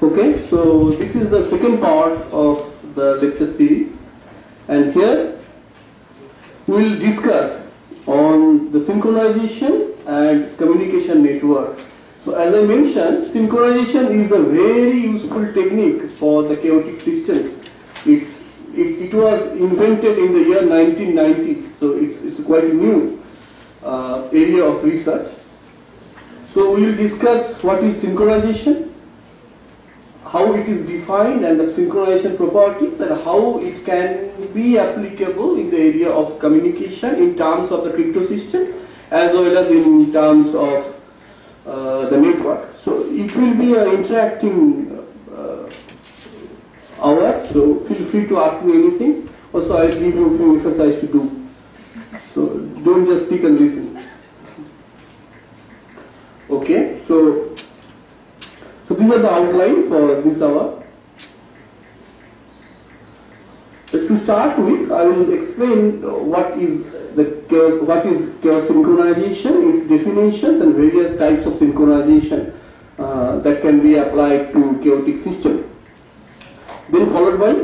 Okay, so this is the second part of the lecture series, and here we will discuss on the synchronization and communication network. So as I mentioned, synchronization is a very useful technique for the chaotic system. It was invented in the year 1990s, so it's quite a new area of research. So we will discuss what is synchronization, how it is defined and the synchronization properties, and how it can be applicable in the area of communication in terms of the crypto system as well as in terms of the network. So it will be an interacting hour, so feel free to ask me anything. Also I will give you a few exercises to do, so don't just sit and listen. Okay, so these are the outline for this hour. But to start with, I will explain what is chaos synchronization, its definitions, and various types of synchronization that can be applied to chaotic system. Then followed by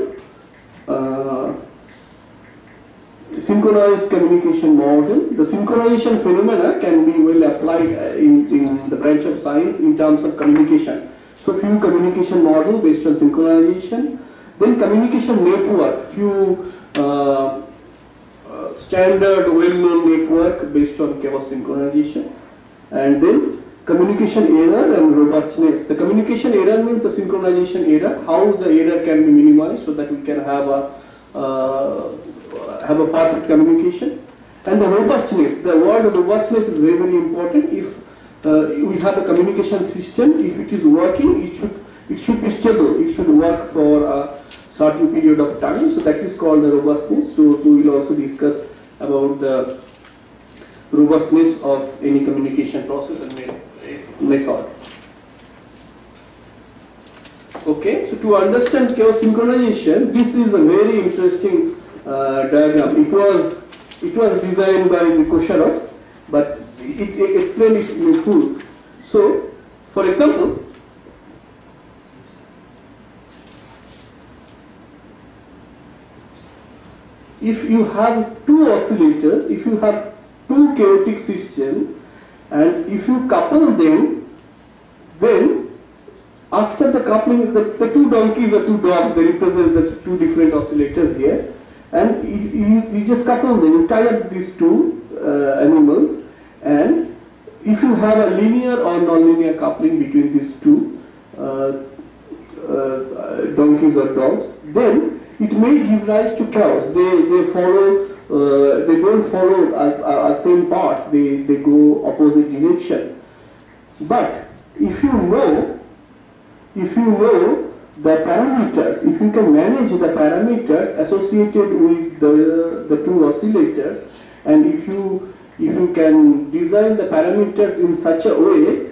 synchronized communication model. The synchronization phenomena can be well applied in the branch of science in terms of communication. So few communication model based on synchronization. Then communication network, few standard well-known network based on chaos synchronization. And then communication error and robustness. The communication error means the synchronization error, how the error can be minimized so that we can have a perfect communication. And the robustness, the word robustness is very, very important. If we have a communication system, if it is working, it should be stable, it should work for a certain period of time, so that is called the robustness. So we will also discuss about the robustness of any communication process and method. Okay, so to understand chaos synchronization, this is a very interesting diagram. It was designed by Kosharov, but it explained it in full. So, for example, if you have two oscillators, if you have two chaotic systems, and if you couple them, then after the coupling, the two donkeys or two dogs, they represent the two different oscillators here, and you just couple them, you tie up these two animals, and if you have a linear or non-linear coupling between these two donkeys or dogs, then it may give rise to chaos. They follow, they don't follow a same path, they go opposite direction. But if you know the parameters, if you can manage the parameters associated with the two oscillators, and if you can design the parameters in such a way,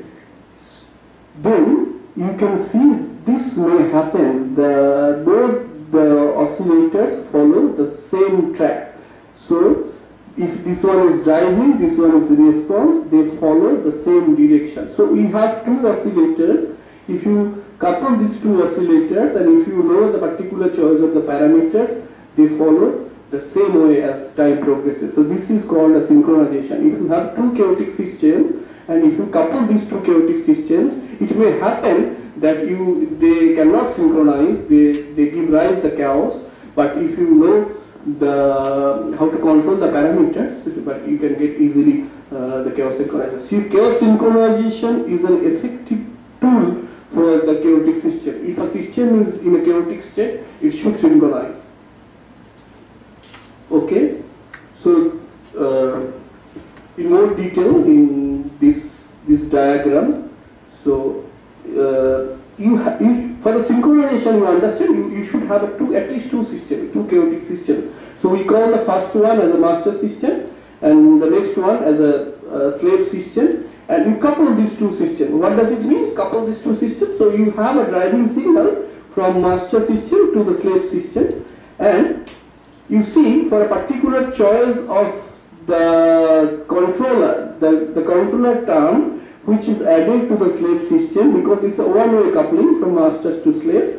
then you can see this may happen. Both the oscillators follow the same track. So if this one is driving, this one is response, they follow the same direction. So we have two oscillators. If you couple these two oscillators, and if you know the particular choice of the parameters, they follow the same way as time progresses. So this is called a synchronization. If you have two chaotic systems, and if you couple these two chaotic systems, it may happen that they cannot synchronize, they give rise to chaos. But if you know how to control the parameters, but you can get easily the chaos synchronization. See, chaos synchronization is an effective tool for the chaotic system. If a system is in a chaotic state, it should synchronize. Okay, so in more detail in this diagram. So for the synchronization, you understand you should have at least two systems, two chaotic systems. So we call the first one as a master system, and the next one as a slave system, and you couple these two systems. What does it mean? Couple these two systems. So you have a driving signal from master system to the slave system, and you see for a particular choice of the controller, the controller term, which is added to the slave system, because it's a one-way coupling from masters to slaves.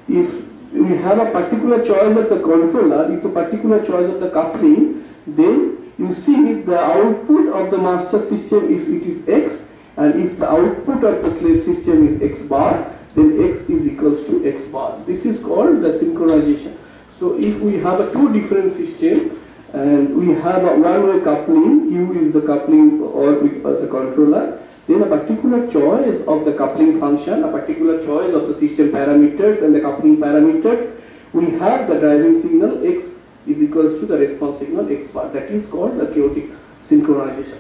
If we have a particular choice of the controller, with a particular choice of the coupling, then you see the output of the master system, if it is X, and if the output of the slave system is X bar, then X is equals to X bar. This is called the synchronization. So if we have a two different system and we have a one-way coupling, U is the coupling or with the controller, then a particular choice of the coupling function, a particular choice of the system parameters and the coupling parameters, we have the driving signal X is equals to the response signal X bar. That is called the chaotic synchronization.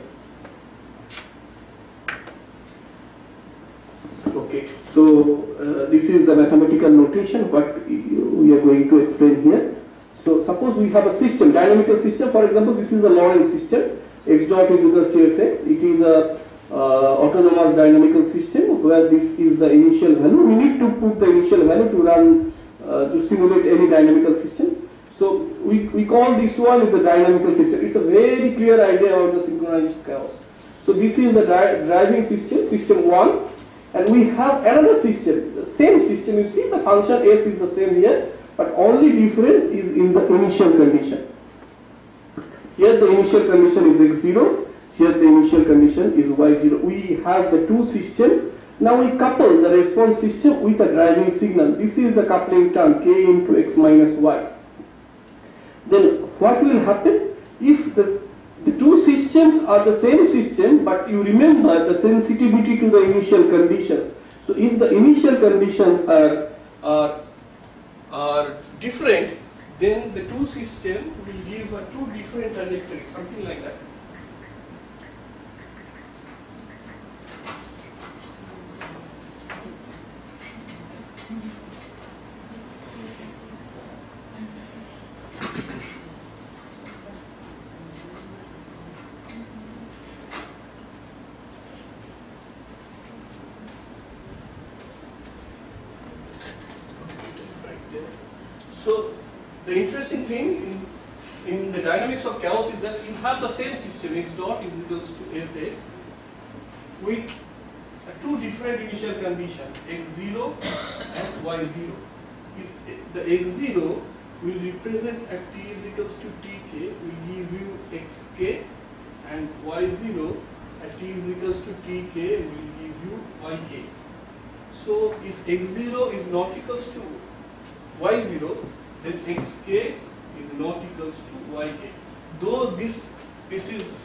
Okay, so this is the mathematical notation what we are going to explain here. So suppose we have a system, dynamical system. For example, this is a Lorentz system. X dot is equals to Fx. It is a autonomous dynamical system where this is the initial value. We need to put the initial value to run to simulate any dynamical system. So we call this one is the dynamical system. It's a very clear idea about the synchronized chaos. So this is the driving system, system 1, and we have another system, the same system. You see the function f is the same here, but only difference is in the initial condition. Here the initial condition is x0, here the initial condition is y0. We have the two systems. Now we couple the response system with a driving signal. This is the coupling term k into x minus y. Then what will happen if the two systems are the same system, but you remember the sensitivity to the initial conditions. So if the initial conditions are different, then the two systems will give two different trajectories, something like that. So the interesting thing in the dynamics of chaos is that you have the same system, x dot is equals to fx, with two different initial conditions, x0 and y0. If the x0 will represent at t is equals to tk, will give you xk, and y0 at t is equals to tk will give you yk. So if x0 is not equals to y0, then xk is not equals to yk. Though this is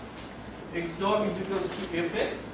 x dot is equals to fx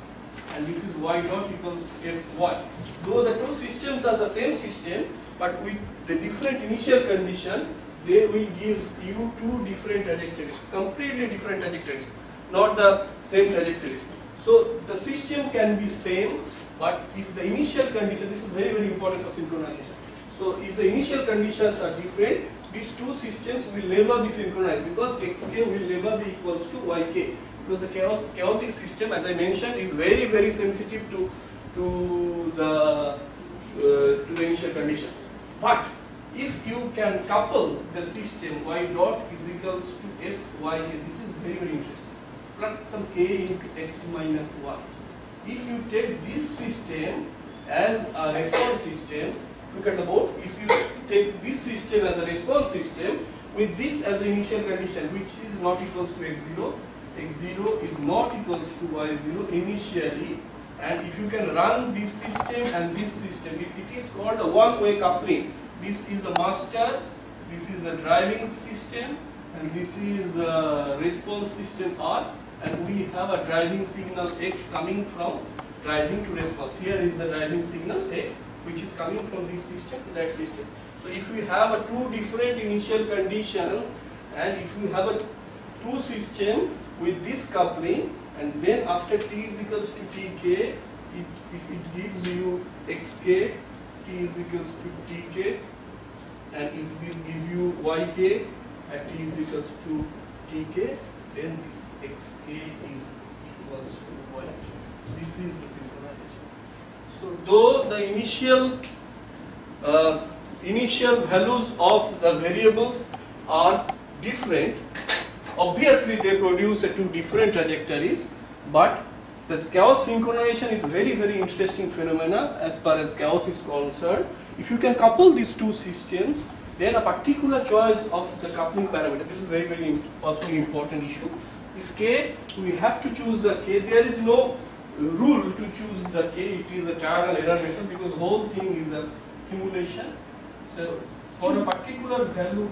and this is y dot equals to fy. Though the two systems are the same system, but with the different initial condition, they will give you two different trajectories, completely different trajectories, not the same trajectories. So the system can be same, but if the initial condition, this is very, very important for synchronization. So if the initial conditions are different, these two systems will never be synchronized, because xk will never be equals to yk, because the chaotic system, as I mentioned, is very, very sensitive to the initial conditions. But if you can couple the system y dot is equals to fyk, this is very, very interesting, plus some k into x minus y. If you take this system as a response system, look at the board. If you take this system as a response system with this as an initial condition, which is not equals to x0, x0 is not equals to y0 initially, and if you can run this system and this system, it is called a one-way coupling. This is a master, this is a driving system, and this is a response system R, and we have a driving signal x coming from driving to response. Here is the driving signal x, which is coming from this system to that system. So if we have two different initial conditions, and if you have two systems with this coupling, and then after t is equals to tk, if it gives you xk, t is equals to tk, and if this gives you yk at t is equals to tk, then this xk is equals to yk. This is the synchronization. So though the initial values of the variables are different, obviously they produce two different trajectories, but this chaos synchronization is very interesting phenomena as far as chaos is concerned. If you can couple these two systems, then a particular choice of the coupling parameter, this is very also important issue. This K, we have to choose the K. There is no rule to choose the K. It is a trial and error method because the whole thing is a simulation. So for a particular value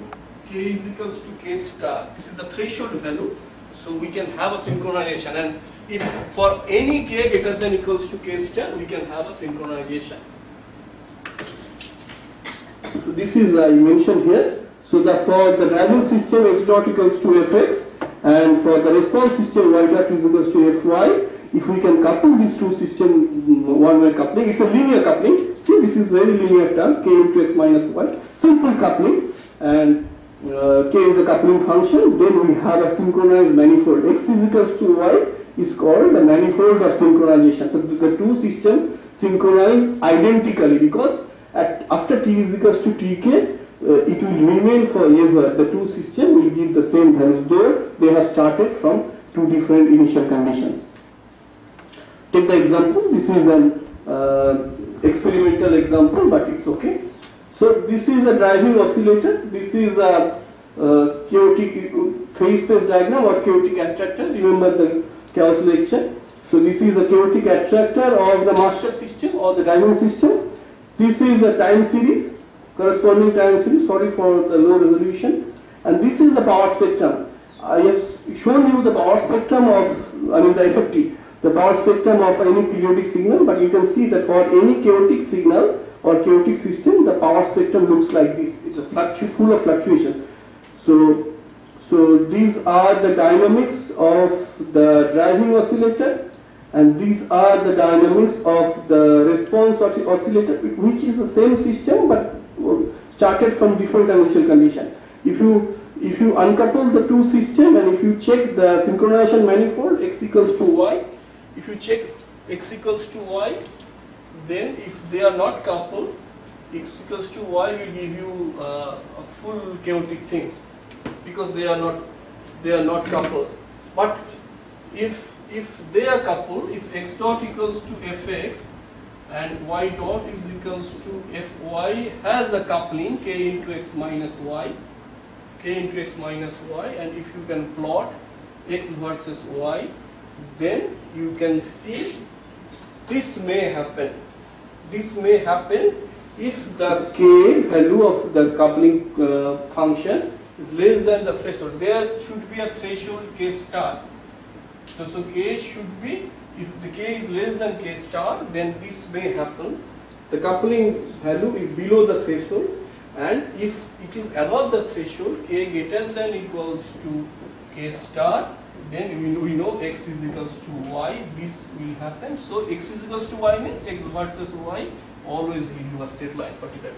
K is equals to K star, this is a threshold value. So we can have a synchronization, and if for any K greater than equals to K star, we can have a synchronization. So this is I mentioned here. So that for the driving system x dot equals to fx, and for the response system y dot is equals to fy. If we can couple these two systems one-way coupling, it's a linear coupling. See, this is very linear term, k into x minus y, simple coupling, and k is a coupling function. Then we have a synchronized manifold. X is equals to y is called the manifold of synchronization. So the two systems synchronize identically because after t is equals to tk, it will remain forever. The two systems will give the same values, though they have started from two different initial conditions. Take the example. This is an experimental example, but it's okay. So this is a driving oscillator. This is a chaotic phase space diagram or chaotic attractor. Remember the chaos lecture. So this is a chaotic attractor of the master system or the driving system. This is a time series, corresponding time series. Sorry for the low resolution. And this is the power spectrum. I have shown you the power spectrum of, the FFT, the power spectrum of any periodic signal, but you can see that for any chaotic signal or chaotic system, the power spectrum looks like this. It's a full of fluctuation. So these are the dynamics of the driving oscillator, and these are the dynamics of the response oscillator, which is the same system but started from different initial condition. If you uncouple the two systems and if you check the synchronization manifold x equals to y, if you check x equals to y, then if they are not coupled, x equals to y will give you a full chaotic things because they are not coupled. But if they are coupled, if x dot equals to fx and y dot is equals to fy has a coupling k into x minus y, and if you can plot x versus y, then you can see this may happen. This may happen if the k value of the coupling function is less than the threshold. There should be a threshold k star. So k should be, if the k is less than k star, then this may happen. The coupling value is below the threshold, and if it is above the threshold, k greater than equals to k star, then we know x is equals to y, this will happen. So x is equals to y means x versus y always give you a straight line 45.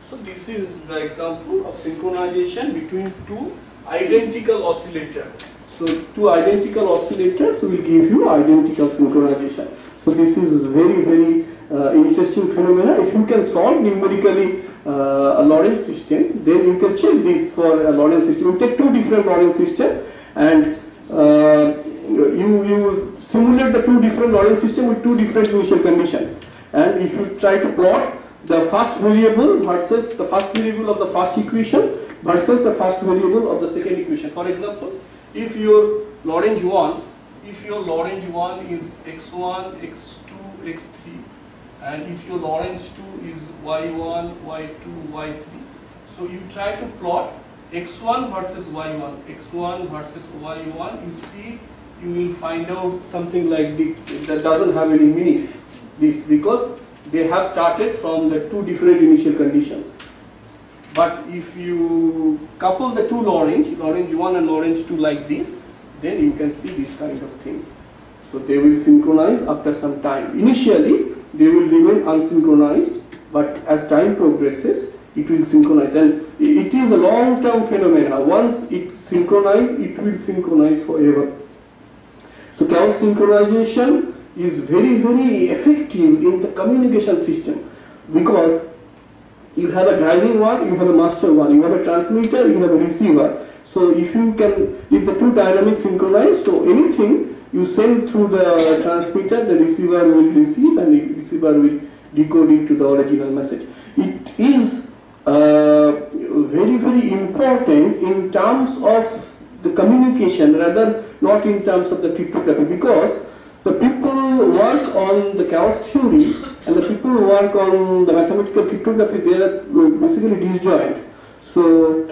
So this is the example of synchronization between two identical oscillators. So two identical oscillators will give you identical synchronization. So this is very interesting phenomena. If you can solve numerically a Lorentz system, then you can check this for a Lorentz system. You take two different Lorentz systems and you simulate the two different Lorentz systems with two different initial conditions. And if you try to plot the first variable versus the first variable of the first equation versus the first variable of the second equation. For example, if your Lorentz 1 is x1, x2, x3, and if your Lorentz 2 is y1, y2, y3, so you try to plot x1 versus y1, you see, you will find out something like this. That doesn't have any meaning, this, because they have started from the two different initial conditions. But if you couple the two Lorentz 1 and Lorentz 2 like this, then you can see these kind of things. So they will synchronize after some time. Initially, they will remain unsynchronized, but as time progresses, it will synchronize. And it is a long-term phenomena. Once it synchronizes, it will synchronize forever. So chaos synchronization is very effective in the communication system, because you have a driving one, you have a master one, you have a transmitter, you have a receiver. So if the two dynamics synchronize, so anything you send through the transmitter, the receiver will receive and the receiver will decode it to the original message. It is very, very important in terms of the communication, rather not in terms of the cryptography, because the people work on the chaos theory and the people work on the mathematical cryptography, they are basically disjoint. So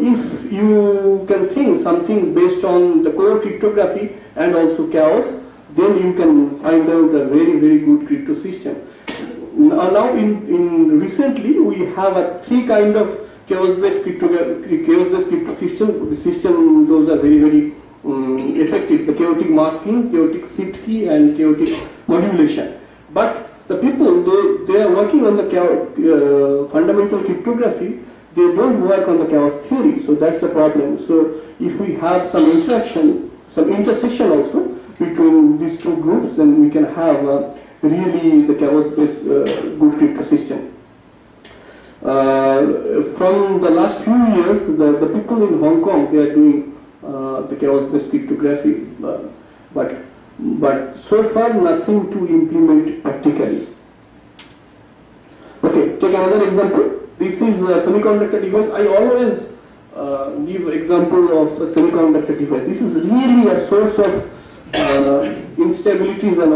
if you can think something based on the core cryptography and also chaos, then you can find out a very, very good crypto system. Now in recently we have a three kind of chaos-based crypto system. Those are very, very effective: the chaotic masking, chaotic shift key, and chaotic modulation. But the people, they are working on the fundamental cryptography. They don't work on the chaos theory. So that's the problem. So if we have some interaction, some intersection also between these two groups, then we can have really the chaos-based good crypto system. From the last few years, the people in Hong Kong, they are doing the chaos-based cryptography, but so far nothing to implement practically. Okay, take another example. This is a semiconductor device. I always give example of a semiconductor device. This is really a source of instabilities and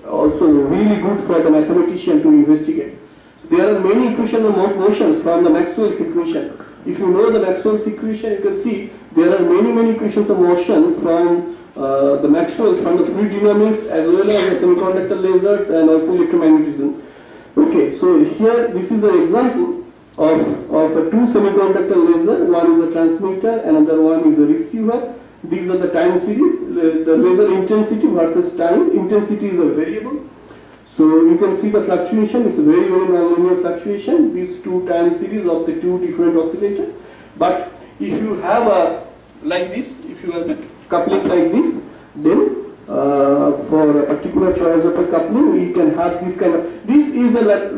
also really good for the mathematician to investigate. So there are many equation of motions from the Maxwell's equation. If you know the Maxwell's equation, you can see there are many equations of motions from the Maxwell's, from the fluid dynamics as well as the semiconductor lasers and also electromagnetism. Okay, so here this is an example of a two semiconductor laser. One is a transmitter, another one is a receiver. These are the time series, the laser intensity versus time. Intensity is a variable. So you can see the fluctuation, it's a very, very nonlinear fluctuation, these two time series of the two different oscillators. But if you have a, like this, if you have a coupling like this, then for a particular choice of a coupling, we can have this kind of, this is a,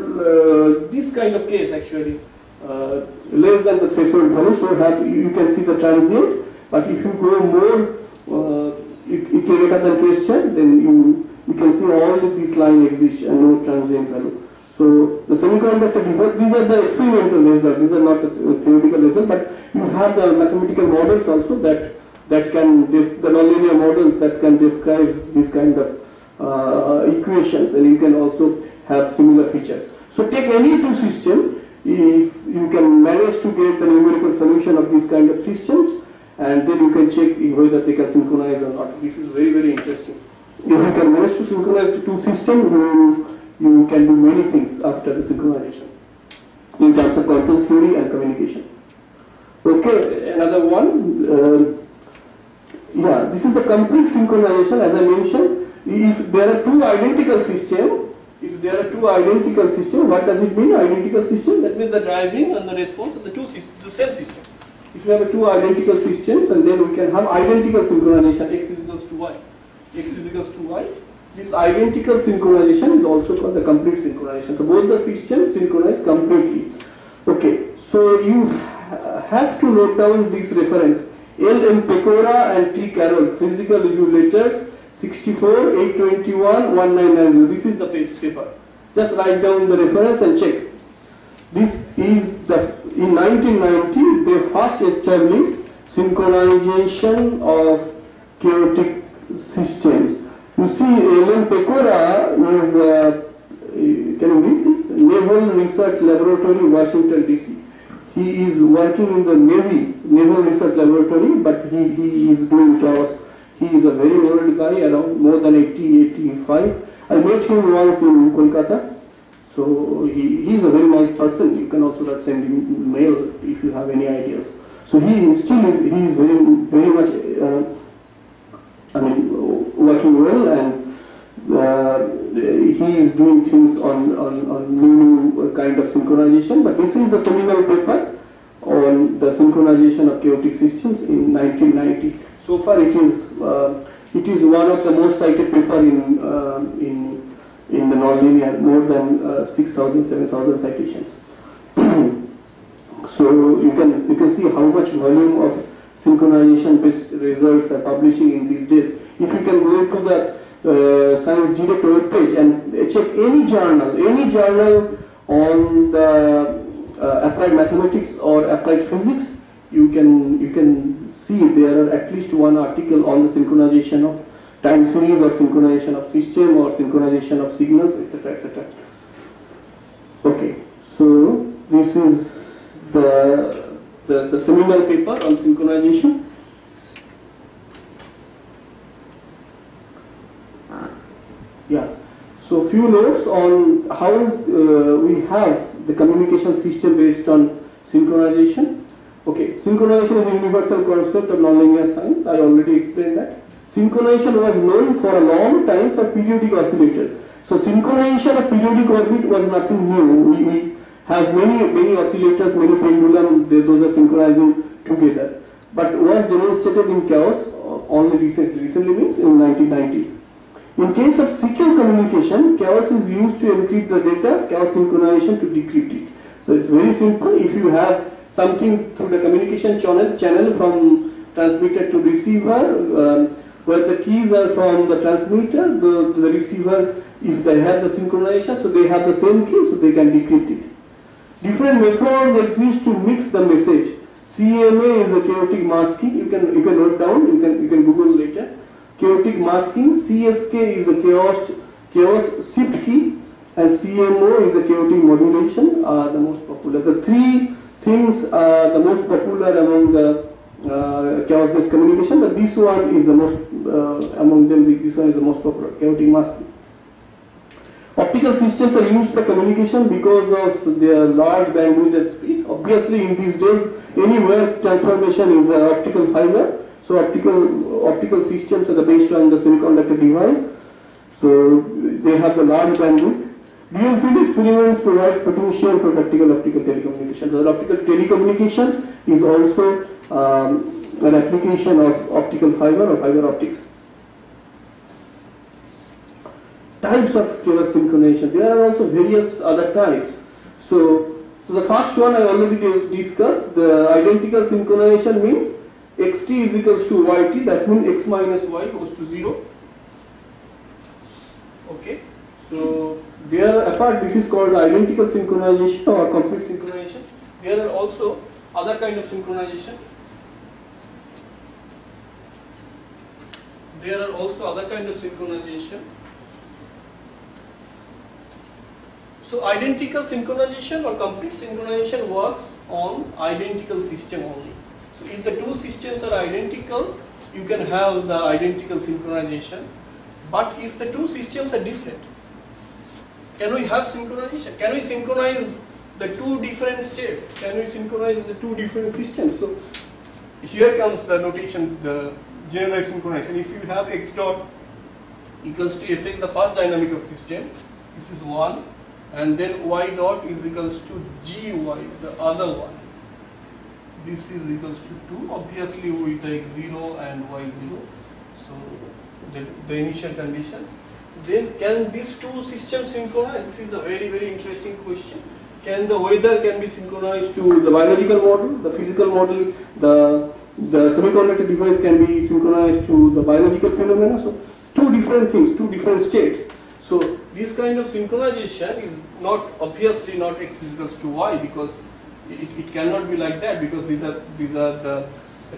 this kind of case actually, less than the threshold value, so you can see the transient. But if you go more greater than question, then you can see all this line exists and no transient value. So the semiconductor device, these are the experimental lasers, these are not the theoretical lasers, but you have the mathematical models also that can, the nonlinear models that can describe this kind of equations, and you can also have similar features. So take any two systems, if you can manage to get the numerical solution of these kind of systems, and then you can check whether they can synchronize or not. This is very, very interesting. If you can manage to synchronize the two systems, you can do many things after the synchronization in terms of control theory and communication. Okay, another one. Yeah, this is the complete synchronization. As I mentioned, if there are two identical systems, what does it mean? Identical system, that means the driving and the response of the same system. If you have two identical systems, and then we can have identical synchronization, x is equals to y. X is equals to y. This identical synchronization is also called the complete synchronization. So both the systems synchronize completely. Okay, so you have to note down this reference. L. M. Pecora and T. Carroll, Physical Review Letters, 64, 821, 1990. This is the paper. Just write down the reference and check. This is in 1990, they first established synchronization of chaotic systems. You see, L.M. Pecora is, can you read this? Naval Research Laboratory, Washington, D.C. He is working in the Naval Research Laboratory, but he is doing chaos. He is a very old guy, around more than 80, 85. I met him once in Kolkata. So he is a very nice person. You can also send him mail if you have any ideas. So he is very much working well, and he is doing things on new kind of synchronization. But this is the seminal paper on the synchronization of chaotic systems in 1990. So far, it is one of the most cited paper in the nonlinear, more than 6,000, 7,000 citations. So you can see how much volume of synchronization based results are publishing in these days. If you can go to the Science Direct web page and check any journal on the applied mathematics or applied physics, you can see there are at least one article on the synchronization of time series or synchronization of system or synchronization of signals, etc., etc. Okay, so this is the seminal paper on synchronization. Yeah, so few notes on how we have the communication system based on synchronization. Okay, synchronization is a universal concept of nonlinear science. I already explained that. Synchronization was known for a long time for periodic oscillator. So synchronization of periodic orbit was nothing new. We have many oscillators, many pendulum, those are synchronizing together. But was demonstrated in chaos only recently. Recently means in 1990s. In case of secure communication, chaos is used to encrypt the data, chaos synchronization to decrypt it. So it's very simple. If you have something through the communication channel from transmitter to receiver, where the keys are from the transmitter, the receiver, if they have the synchronization, so they have the same key, so they can decrypt it. Different methods exist to mix the message. CMA is a chaotic masking. You can note down. You can Google later. Chaotic masking. CSK is a chaos shift key, and CMO is a chaotic modulation. Are the most popular. The three things are the most popular among the chaos-based communication, but this one is the most among them. This one is the most popular, chaotic masking. Optical systems are used for communication because of their large bandwidth and speed. Obviously, in these days, anywhere transformation is optical fiber. So optical systems are based on the semiconductor device. So they have the large bandwidth. Real field experiments provide potential for practical optical telecommunication. So optical telecommunication is also an application of optical fiber or fiber optics. Types of chaos synchronization. There are also various other types. So the first one I already discussed. The identical synchronization means xt is equals to yt. That means x minus y goes to 0. Okay. So there, apart, this is called identical synchronization or complete synchronization. There are also other kind of synchronization. There are also other kind of synchronization. So identical synchronization or complete synchronization works on identical system only. So if the two systems are identical, you can have the identical synchronization. But if the two systems are different, can we have synchronization? Can we synchronize the two different states? Can we synchronize the two different systems? So here comes the notation, the generalized synchronization. If you have x dot equals to fx, the first dynamical system, this is 1, and then y dot is equals to gy, the other one. This is equals to 2, obviously with x0 and y0. So the initial conditions. Then can these two systems synchronize? This is a very interesting question. Can the weather can be synchronized to the biological model, the physical model, the semiconductor device can be synchronized to the biological phenomena? So two different things, two different states. So this kind of synchronization is not obviously not x is equals to y, because it cannot be like that, because these are the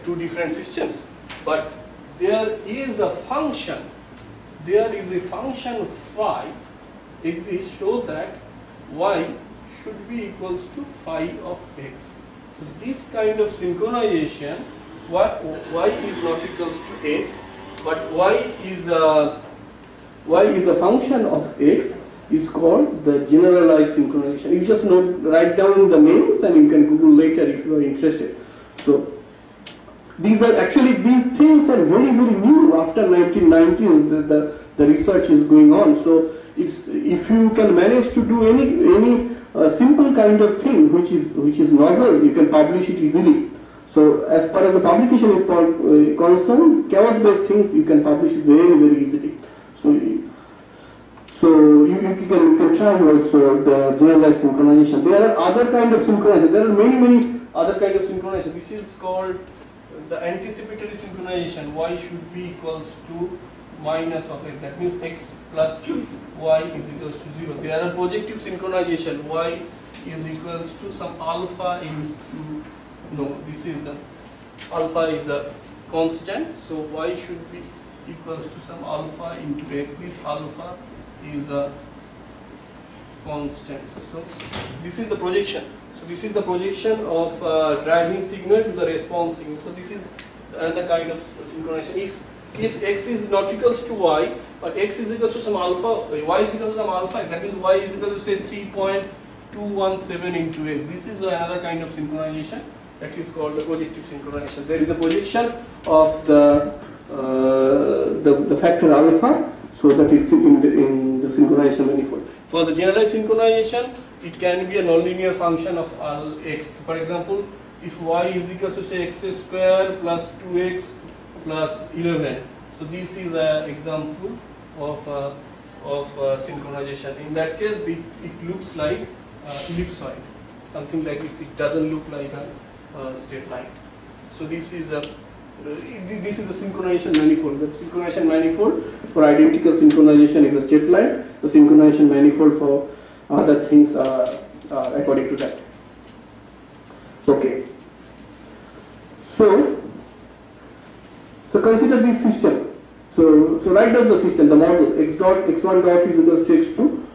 two different systems. But there is a function. There is a function phi exists so that y should be equals to phi of x. So this kind of synchronization, y is not equals to x, but y is a function of x, is called the generalized synchronization. You just write down the names and you can Google later if you are interested. So these things are very new. After 1990s, the research is going on. So if you can manage to do any simple kind of thing which is novel, you can publish it easily. So as far as the publication is concerned, chaos-based things you can publish very easily. So you can try also the generalized synchronization. There are other kind of synchronization. There are many other kind of synchronization. This is called the anticipatory synchronization. Y should be equals to minus of x. That means x plus y is equals to 0. There are projective synchronization. Y is equals to some alpha into, no, this is alpha is a constant, so y should be equals to some alpha into x. This alpha is a constant. So this is the projection. So this is the projection of driving signal to the response signal. So this is another kind of synchronization. If x is not equals to y, but x is equals to some alpha, y is equals to some alpha, that means y is equal to say 3.217 into x. This is another kind of synchronization that is called the projective synchronization. There is a projection of the factor alpha, so that it's in the synchronization manifold. For the generalized synchronization, it can be a nonlinear function of x. For example, if y is equal to say x square plus 2x plus 11. So this is an example of synchronization. In that case, it looks like ellipsoid, something like this. It doesn't look like a straight line. So this is a synchronization manifold. The synchronization manifold for identical synchronization is a straight line. The synchronization manifold for other things are according to that. Okay. So consider this system. So write down the system, the model. X1 dot is equals to x2.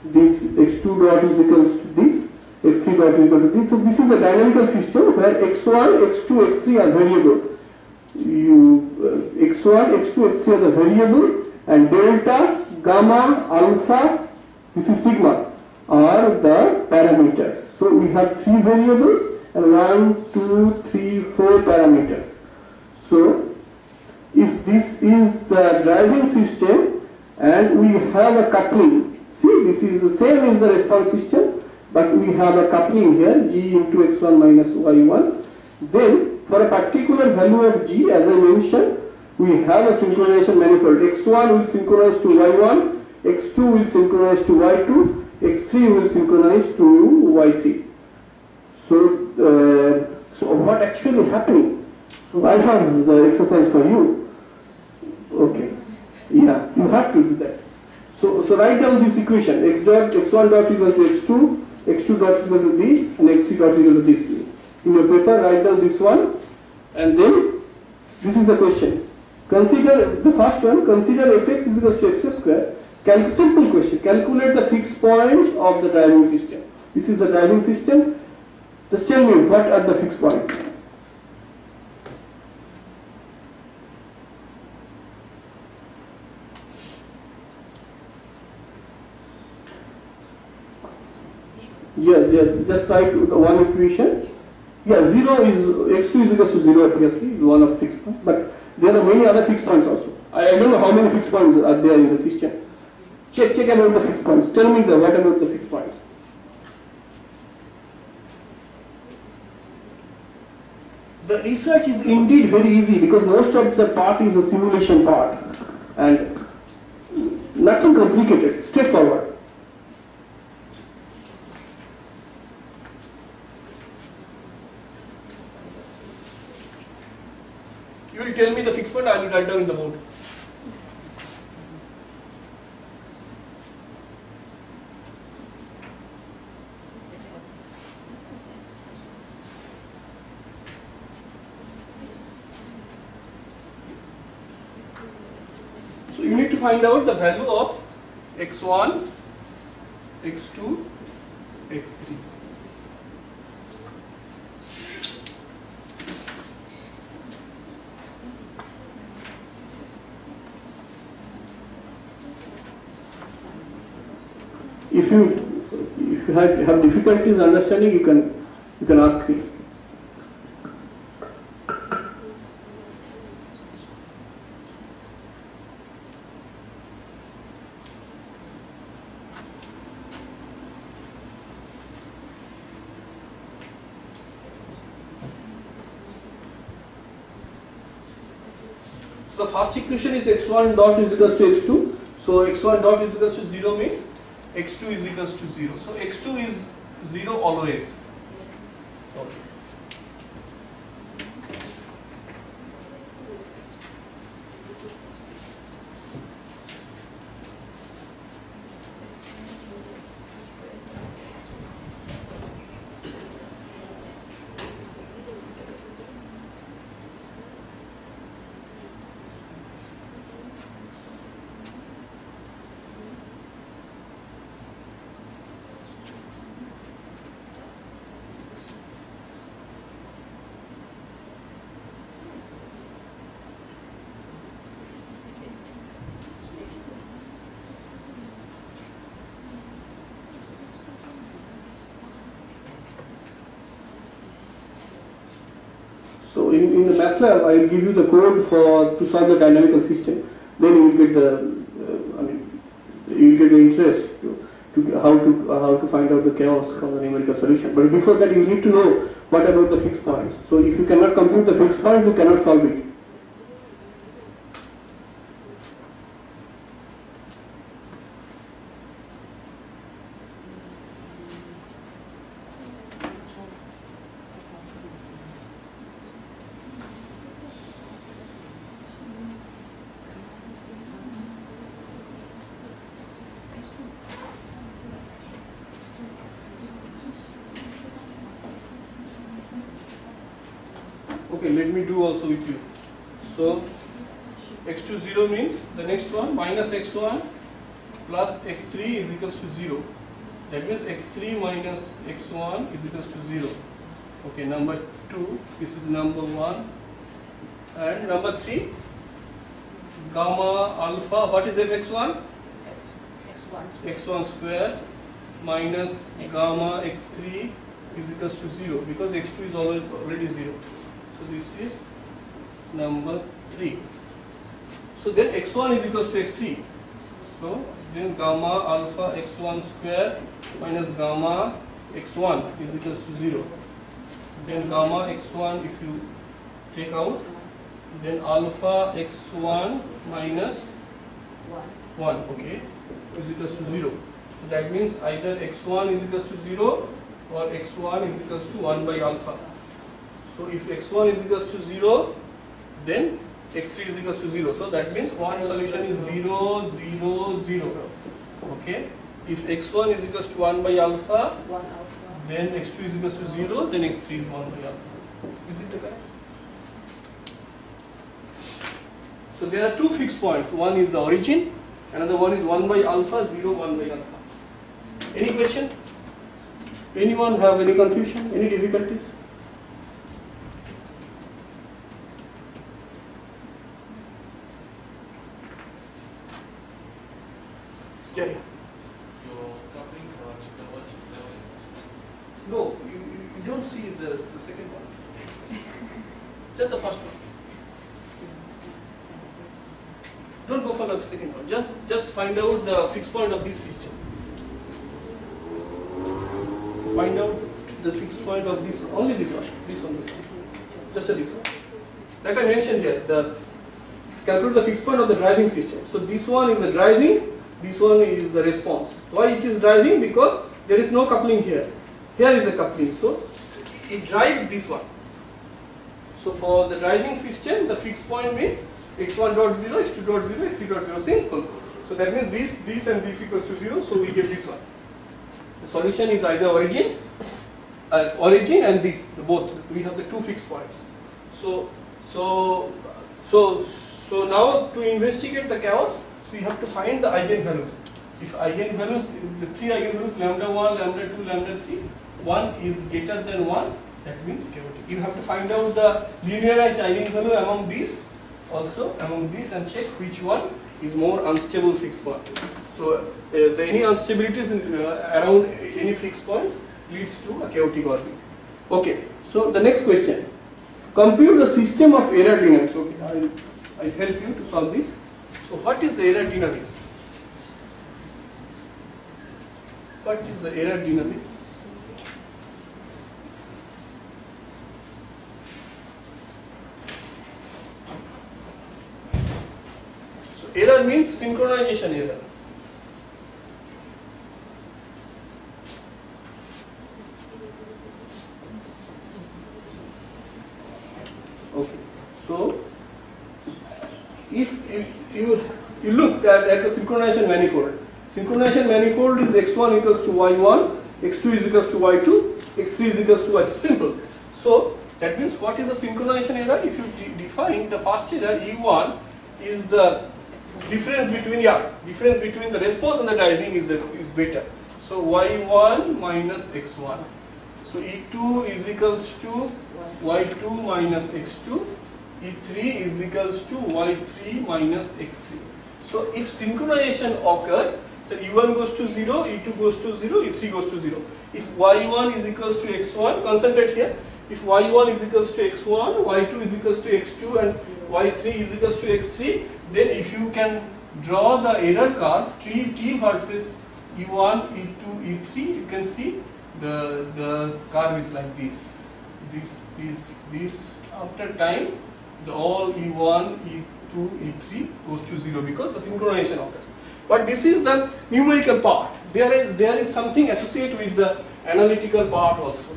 This x2 dot is equals to this. X3 dot is equal to this. So this is a dynamical system where x1, x2, x3 are variable. X1, x2, x3 are the variable, and delta, gamma, alpha, this is sigma, are the parameters. So we have 3 variables and 1, 2, 3, 4 parameters. So if this is the driving system and we have a coupling, see, this is the same as the response system, but we have a coupling here, g into x1 minus y1. Then for a particular value of g, as I mentioned, we have a synchronization manifold. x1 will synchronize to y1, x2 will synchronize to y2, x3 will synchronize to y3. So what actually happening? So I have the exercise for you. Okay, yeah, you have to do that. So write down this equation: x1 dot equal to x2, x2 dot equal to this, and x3 dot equal to this. In your paper, write down this one, and then this is the question. Consider the first one. Consider fx is equal to x square. Simple question. Calculate the fixed points of the driving system. This is the driving system. Just tell me what are the fixed points. Yeah, just write the one equation. Yeah, 0 is x2 is equal to 0 obviously is one of the fixed points, but there are many other fixed points also. I don't know how many fixed points are there in the system. Check about the fixed points. Tell me what about the fixed points. The research is indeed very easy because most of the part is a simulation part and nothing complicated, straightforward. You will tell me the fixed point, I will write down in the board. So you need to find out the value of x1, x2, x3. If you have difficulties understanding, you can ask me. So the first equation is x1 dot is equals to x2. So x1 dot is equals to 0 means x2 is equals to 0. So x2 is 0 always. Okay. in the MATLAB, I will give you the code to solve the dynamical system. Then you will get you will get the interest to how to find out the chaos from the numerical solution. But before that, you need to know what about the fixed points. So if you cannot compute the fixed points, you cannot solve it. Okay, let me do also with you. So x2 0 means the next one minus x1 plus x3 is equals to 0. That means x3 minus x1 is equals to 0. Okay, number 2, this is number 1. And number 3, gamma alpha, what is fx1? x1 square minus gamma x3 is equals to 0, because x2 is already 0. So this is number 3. So then x1 is equals to x3. So then gamma alpha x1 square minus gamma x1 is equals to 0. Then gamma x1, if you take out, then alpha x1 minus 1, okay, is equals to 0. So that means either x1 is equals to 0 or x1 is equals to 1 by alpha. So if x1 is equals to 0, then x3 is equals to 0. So that means one solution is 0, 0, 0. Okay. If x1 is equals to 1 by alpha, then x2 is equals to 0, then x3 is 1 by alpha. Is it correct? So there are two fixed points. One is the origin, another one is 1 by alpha, 0, 1 by alpha. Any question? Anyone have any confusion? Any difficulties? Yeah. Your coupling parameter, what is level? No, you don't see the second one. Just the first one. Don't go for the second one. Just find out the fixed point of this system. Find out the fixed point of this one. Only this one. This one. Just this one. That I mentioned here. Calculate the fixed point of the driving system. So this one is the driving. This one is the response. Why it is driving? Because there is no coupling here. Here is the coupling. So it drives this one. So for the driving system, the fixed point means x1 dot 0, x2 dot 0, x3 dot 0. Simple. So that means this and this equals to 0. So we get this one. The solution is either origin and this, both. We have the two fixed points. So now to investigate the chaos, we have to find the eigenvalues. If eigenvalues, the three eigenvalues, lambda 1, lambda 2, lambda 3, 1 is greater than 1, that means chaotic. You have to find out the linearized eigenvalue among these, also among these, and check which one is more unstable fixed point. So any instabilities around any fixed points leads to a chaotic orbit. Okay, so the next question. Compute the system of error dynamics. Okay, I'll help you to solve this. So what is the error dynamics? What is the error dynamics? So error means synchronization error. Okay, so if you look at the synchronization manifold. Synchronization manifold is x1 equals to y1, x2 is equals to y2, x3 is equals to y3. Simple. So that means what is the synchronization error? If you define the first error, E1 is the difference between the response and the driving is better. So y1 minus x1. So E2 is equals to y2 minus x2. E3 is equals to y3 minus x3. So if synchronization occurs, so E1 goes to 0, E2 goes to 0, E3 goes to 0. If y1 is equals to x1, concentrate here. if y1 is equals to x1, y2 is equals to x2, and y3 is equals to x3, then if you can draw the error curve t versus e1, e2, e3, you can see the curve is like this. This after time, the all e1, e2, e3 goes to 0 because the synchronization occurs. But this is the numerical part. There is something associated with the analytical part also.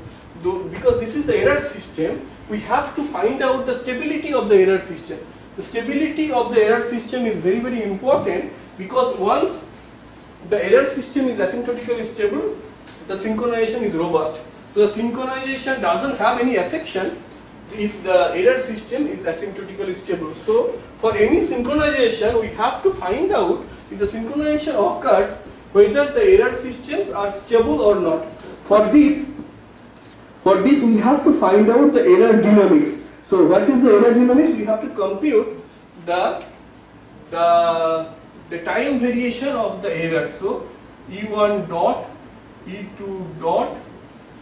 Because this is the error system, we have to find out the stability of the error system. The stability of the error system is very, very important, because once the error system is asymptotically stable, the synchronization is robust. So the synchronization doesn't have any affection if the error system is asymptotically stable. So for any synchronization, we have to find out if the synchronization occurs whether the error systems are stable or not. For this we have to find out the error dynamics. So what is the error dynamics? We have to compute the time variation of the error. So E1 dot, E2 dot,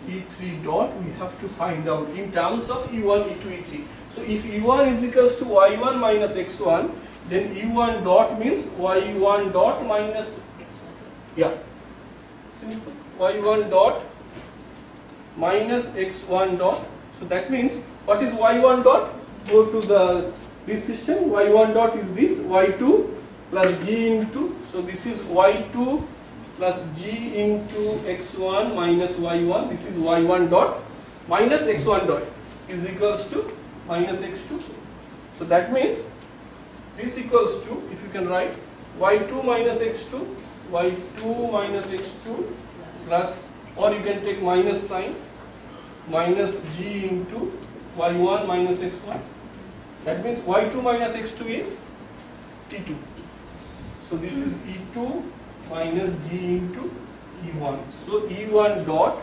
E3 dot, we have to find out in terms of E1, E2, E3. So if E1 is equals to Y1 minus X1, then E1 dot means Y1 dot minus, simple, Y1 dot minus X1 dot. So that means, what is Y1 dot? Go to this system, Y1 dot is this, Y2 plus G into, so this is Y2 plus G into X1 minus Y1, this is Y1 dot minus X1 dot is equals to minus X2. So that means this equals to, if you can write, Y2 minus X2, Y2 minus X2 plus, or you can take minus sign, minus G into Y1 minus X1. That means Y2 minus X2 is E2. So this is E2 minus G into E1. So E1 dot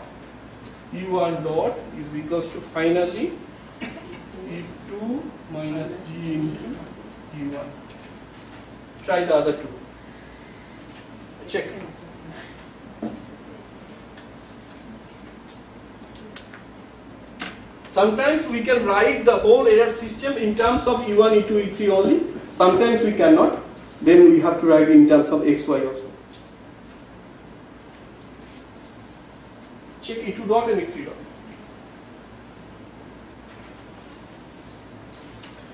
is equals to finally E2 minus G into E1. Try the other two. Check. Sometimes we can write the whole error system in terms of E1, E2, E3 only. Sometimes we cannot. Then we have to write in terms of X, Y also. Check E2 dot and E3 dot.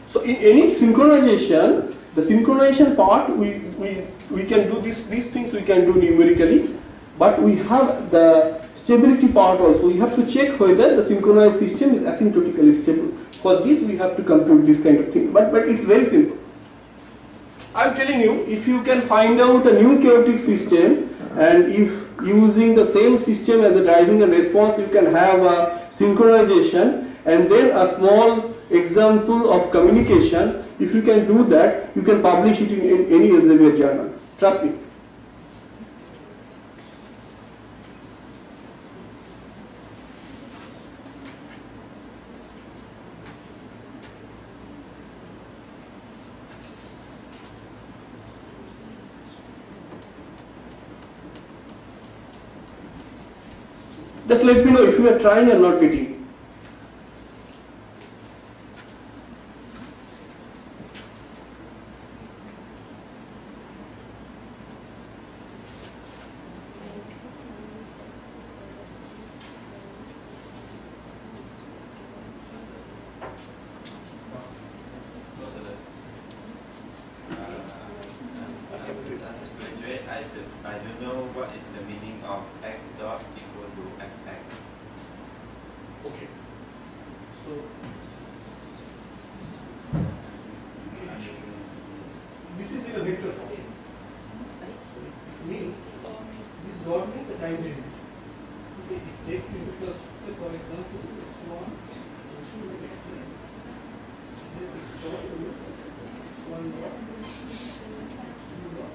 So in any synchronization, the synchronization part we can do these things we can do numerically, but we have the stability part also. We have to check whether the synchronized system is asymptotically stable. For this we have to compute this kind of thing. But it's very simple. I am telling you, if you can find out a new chaotic system, and if using the same system as a driving and response, you can have a synchronization and then a small example of communication. If you can do that, you can publish it in any Elsevier journal. Trust me. Just let me know if you are trying and not getting. I don't know what is the meaning of x dot equal to fx. Okay. So this is in a vector form. It means this dot means the time derivative. Okay. If x is equal to, say for example, x1, x2, x3, then this dot means x1 dot, x2 dot.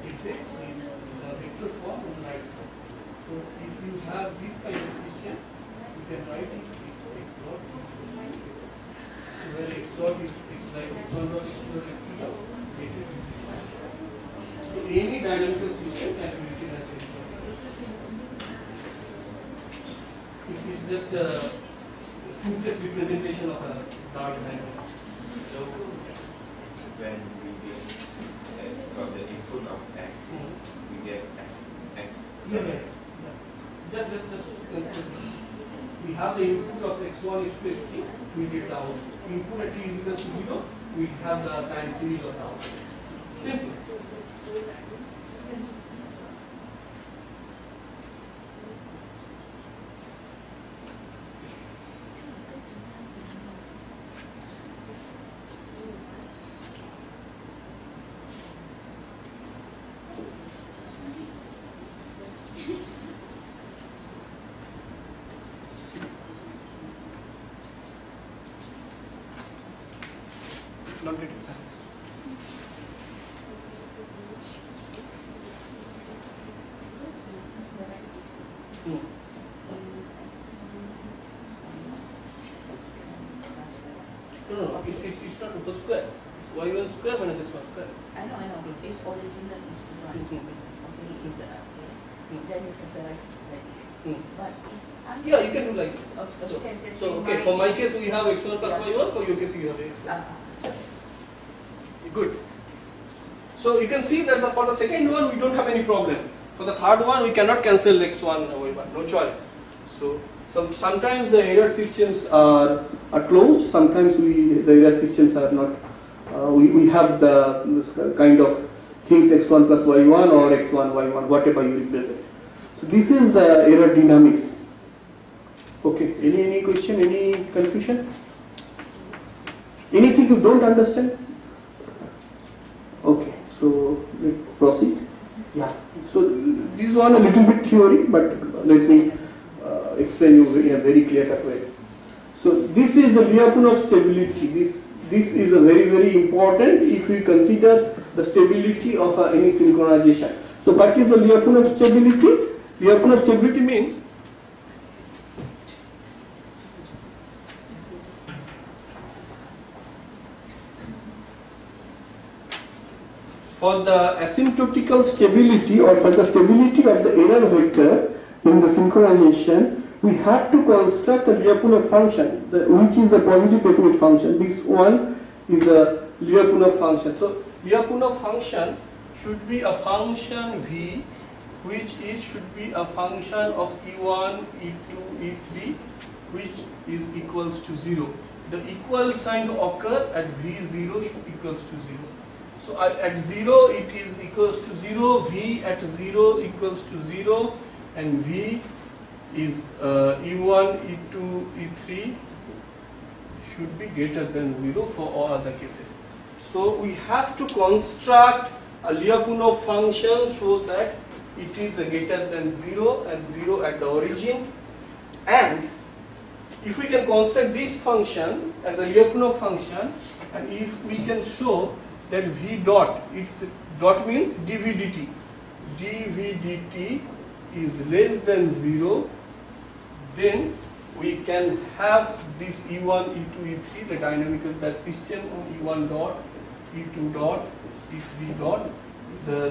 If x means the vector form on the right side. So if you have this kind of system, you can write it this way, x dot, so where x dot is like x1 dot, x2 dot, x3 dot, this is this one. So any dynamical system can be written as x dot. If this just the simplest representation of a dot line. When we get got the input of x, we get x. Yeah. Just consider. We have the input of x1 is to x3, we get the output. Input at t is equal to 0, we have the time series of the output. Simple. Not it. No, it's not equal square. It's y1 square minus x1 square. I know. Its original is this one. Okay, is the okay. Then it's like this. But if I'm Yeah, you can do like this. okay, So okay, for my case we have x1 plus y1. For your case you have x1. Good. So you can see that for the second one we don't have any problem. For the third one we cannot cancel x1 y1. No choice. So sometimes the error systems are closed. Sometimes the error systems are not. We have this kind of things x1 plus y1 or x1 y1, whatever you represent. So this is the error dynamics. Okay. Any question? Any confusion? Anything you don't understand? Okay. So let's proceed. Yeah. So this one a little bit theory, but let me explain you in a very clear cut way. So this is a Lyapunov stability. This is a very important if we consider the stability of any synchronization. So what is the Lyapunov stability? Lyapunov stability means for the asymptotical stability or for the stability of the error vector in the synchronization, we have to construct a Lyapunov function, which is a positive definite function. This one is a Lyapunov function. So Lyapunov function should be a function v, which should be a function of e1, e2, e3, which is equals to 0. The equal sign occur at v0 should equals to 0. So at 0 it is equals to 0, v at 0 equals to 0, and v is e1, e2, e3 should be greater than 0 for all other cases. So we have to construct a Lyapunov function so that it is greater than 0 and 0 at the origin. And if we can construct this function as a Lyapunov function, and if we can show that v dot, dot means dv dt, dv dt is less than 0, then we can have this e1, e2, e3, the dynamical that system on e1 dot, e2 dot, e3 dot.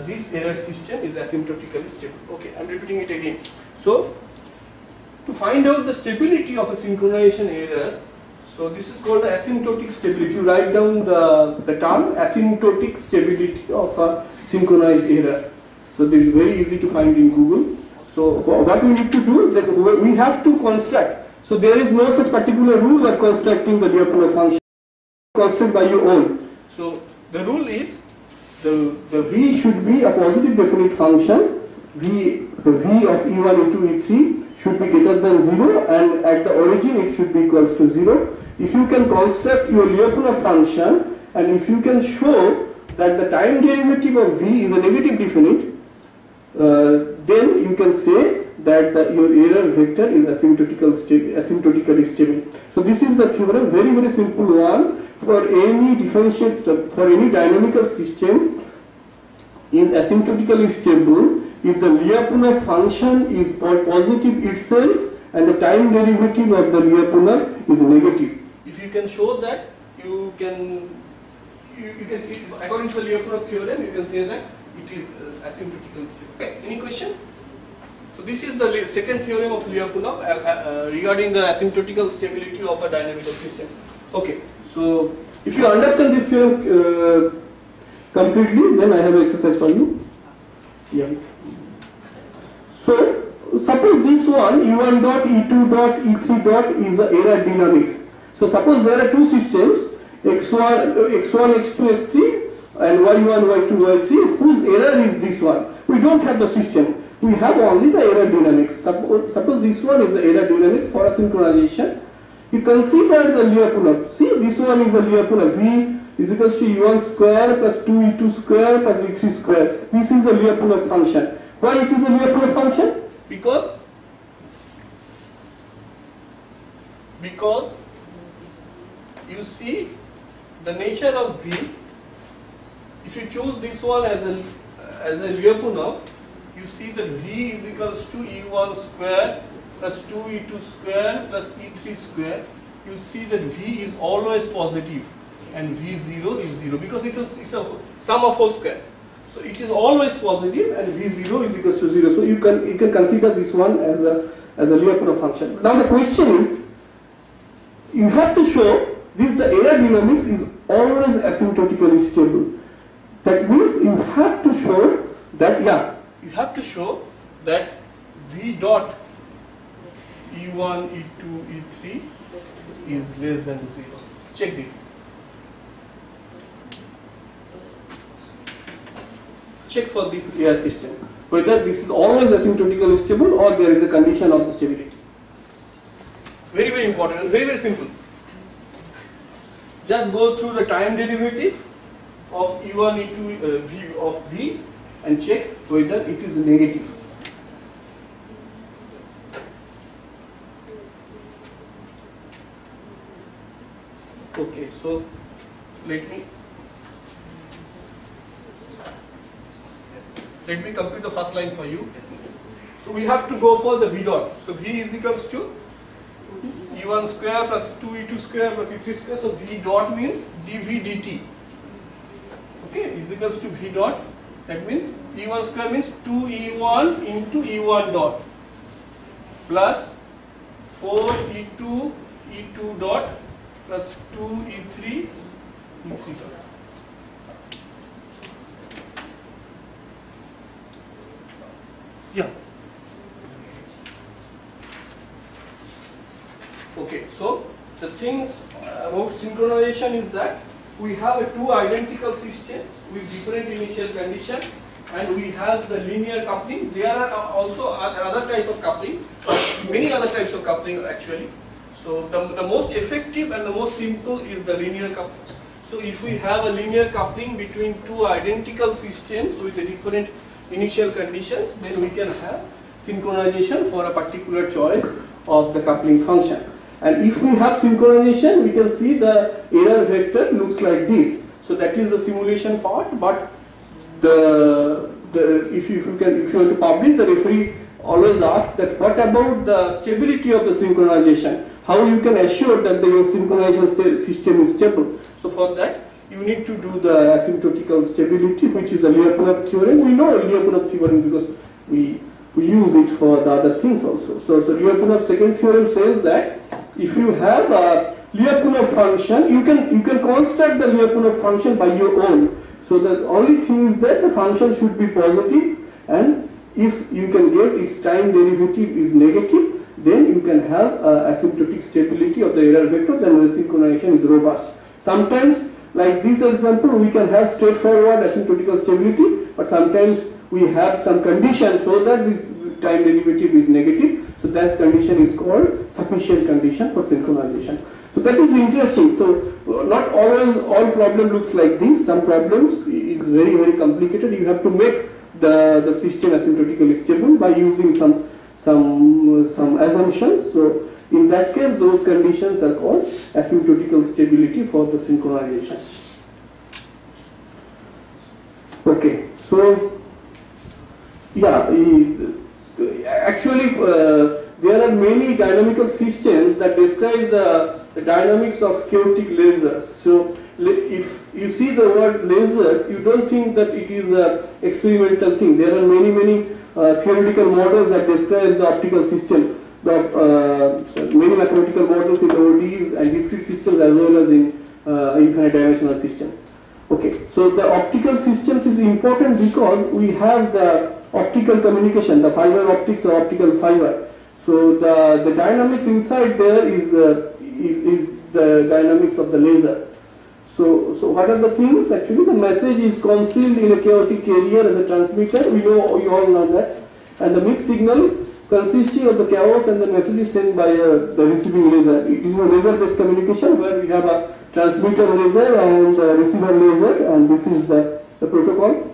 This error system is asymptotically stable. Okay, I am repeating it again. So to find out the stability of a synchronization error, so this is called the asymptotic stability. You write down the term asymptotic stability of a synchronized error. So this is very easy to find in Google. So what we need to do, that we have to construct. So there is no such particular rule for constructing the Lyapunov function. Construct by your own. So the rule is the v should be a positive definite function. The v of e1, e2, e3 should be greater than 0, and at the origin it should be equals to 0. If you can construct your Lyapunov function, and if you can show that the time derivative of v is a negative definite, then you can say that your error vector is asymptotically stable. So this is the theorem, very simple one. For any for any dynamical system is asymptotically stable if the Lyapunov function is positive itself and the time derivative of the Lyapunov is negative. If you can show that, you can according to the Lyapunov theorem, you can say that it is asymptotically stable. Okay, any question? So this is the second theorem of Lyapunov regarding the asymptotical stability of a dynamical system. Okay, so if you understand this theorem completely, then I have an exercise for you. Yeah. So suppose this one E1 dot, E2 dot, E3 dot is the error dynamics. So suppose there are two systems X1, X2, X3 and Y1, Y2, Y3 whose error is this one. We don't have the system. We have only the error dynamics. Suppose this one is the error dynamics for a synchronization. You consider the Lyapunov. See, this one is the Lyapunov. V is equals to E1 square plus 2E2 square plus E3 square. This is the Lyapunov function. Why it is a Lyapunov function? Because you see the nature of V. If you choose this one as a Lyapunov, you see that V is equals to E1 square plus 2E2 square plus E3 square. You see that V is always positive and V0 is 0 because it's a sum of whole squares. So it is always positive and V0 is equals to 0. So you can consider this one as a Lyapunov function. Now the question is, you have to show this the error dynamics is always asymptotically stable. That means you have to show that V dot E1, E2, E3 is less than 0. Check this. Check for this AR system whether this is always asymptotically stable or there is a condition of the stability. Very, very important and very, very simple. Just go through the time derivative of E1, E2, V of V and check whether it is negative. Okay, so let me complete the first line for you. So we have to go for the V dot. So V is equals to E1 square plus 2E2 square plus E3 square. So V dot means dV dt. Okay, is equals to V dot. That means E1 square means 2E1 into E1 dot plus 4E2 E2 dot plus 2E3 E3 dot. Yeah. Okay, so the things about synchronization is that we have two identical systems with different initial condition and we have the linear coupling. There are also other type of coupling, many other types of coupling actually. So the most effective and the most simple is the linear coupling. So if we have a linear coupling between two identical systems with the different initial conditions, then we can have synchronization for a particular choice of the coupling function. And if we have synchronization, we can see the error vector looks like this. So that is the simulation part. But if you want to publish, the referee always asks that what about the stability of the synchronization? How you can assure that your synchronization system is stable? So for that, you need to do the asymptotical stability, which is a Lyapunov theorem. We know Lyapunov theorem because we use it for the other things also. So Lyapunov's second theorem says that if you have a Lyapunov function, you can construct the Lyapunov function by your own. So the only thing is that the function should be positive, and if you can get its time derivative is negative, then you can have asymptotic stability of the error vector, then the synchronization is robust. Sometimes, like this example, we can have straightforward asymptotical stability, but sometimes we have some condition so that this time derivative is negative. So that condition is called sufficient condition for synchronization. So that is interesting. So not always all problem looks like this. Some problems is very, very complicated. You have to make the system asymptotically stable by using some assumptions. So in that case, those conditions are called asymptotical stability for the synchronization. Okay, so yeah, actually there are many dynamical systems that describe the dynamics of chaotic lasers. So if you see the word lasers, you don't think that it is an experimental thing. There are many theoretical models that describe the optical system, many mathematical models in ODEs and discrete systems as well as in infinite dimensional systems. Okay, so the optical systems is important because we have the optical communication, the fiber optics or optical fiber. So the dynamics inside there is the dynamics of the laser. So what are the things? Actually, the message is concealed in a chaotic carrier as a transmitter. We all know that, and the mixed signal consisting of the chaos and the message is sent by the receiving laser. It is a laser-based communication where we have a transmitter laser and a receiver laser, and this is the protocol.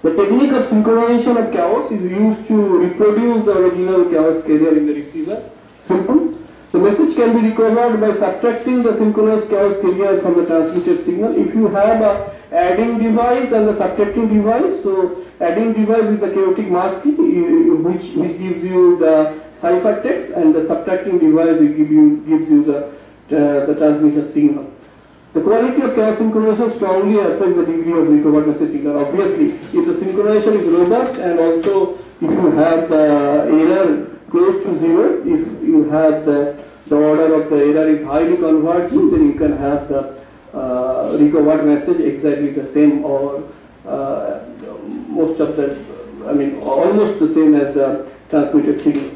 The technique of synchronization of chaos is used to reproduce the original chaos carrier in the receiver. Simple. The message can be recovered by subtracting the synchronized chaos carrier from the transmitted signal. If you have a adding device and the subtracting device, so adding device is the chaotic masking, which gives you the cipher text, and the subtracting device gives you the transmission signal. The quality of chaos synchronization strongly affects the degree of recovered message signal. Obviously, if the synchronization is robust and also if you have the error close to zero, if you have the order of the error is highly converging, then you can have the recovered message exactly the same, or almost the same as the transmitted signal.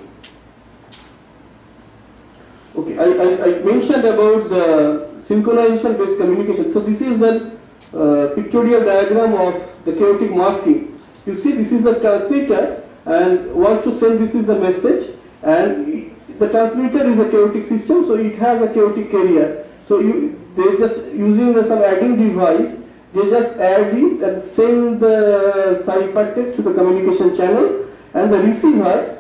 Okay, I mentioned about the synchronization based communication. So this is the pictorial diagram of the chaotic masking. You see, this is the transmitter, and wants to send this is the message, and the transmitter is a chaotic system, so it has a chaotic carrier. So they just using some adding device, they just add it and send the cipher text to the communication channel, and the receiver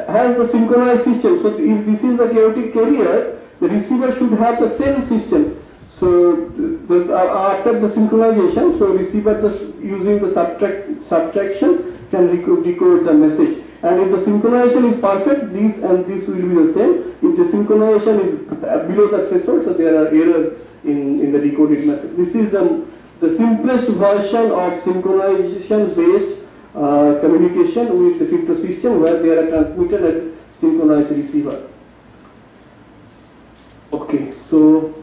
has the synchronized system. So if this is the chaotic carrier, the receiver should have the same system. So after the synchronization, so receiver just using the subtraction can decode the message. And if the synchronization is perfect, this and this will be the same. If the synchronization is below the threshold, so there are errors in the decoded message. This is the simplest version of synchronization based communication with the crypto system, where there are transmitter and synchronized receiver. Okay, so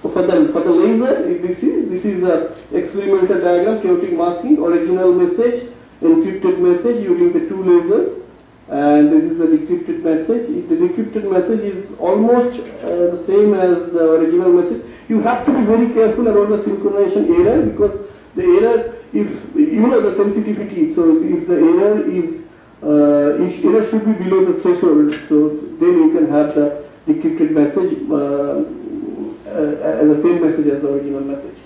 for the laser, this is a experimental diagram, chaotic masking, original message, encrypted message using the two lasers, and this is the decrypted message. The decrypted message is almost the same as the original message. You have to be very careful about the synchronization error, because the error, if you know the sensitivity, so if the error is error should be below the threshold, so then you can have the decrypted message as the same message as the original message.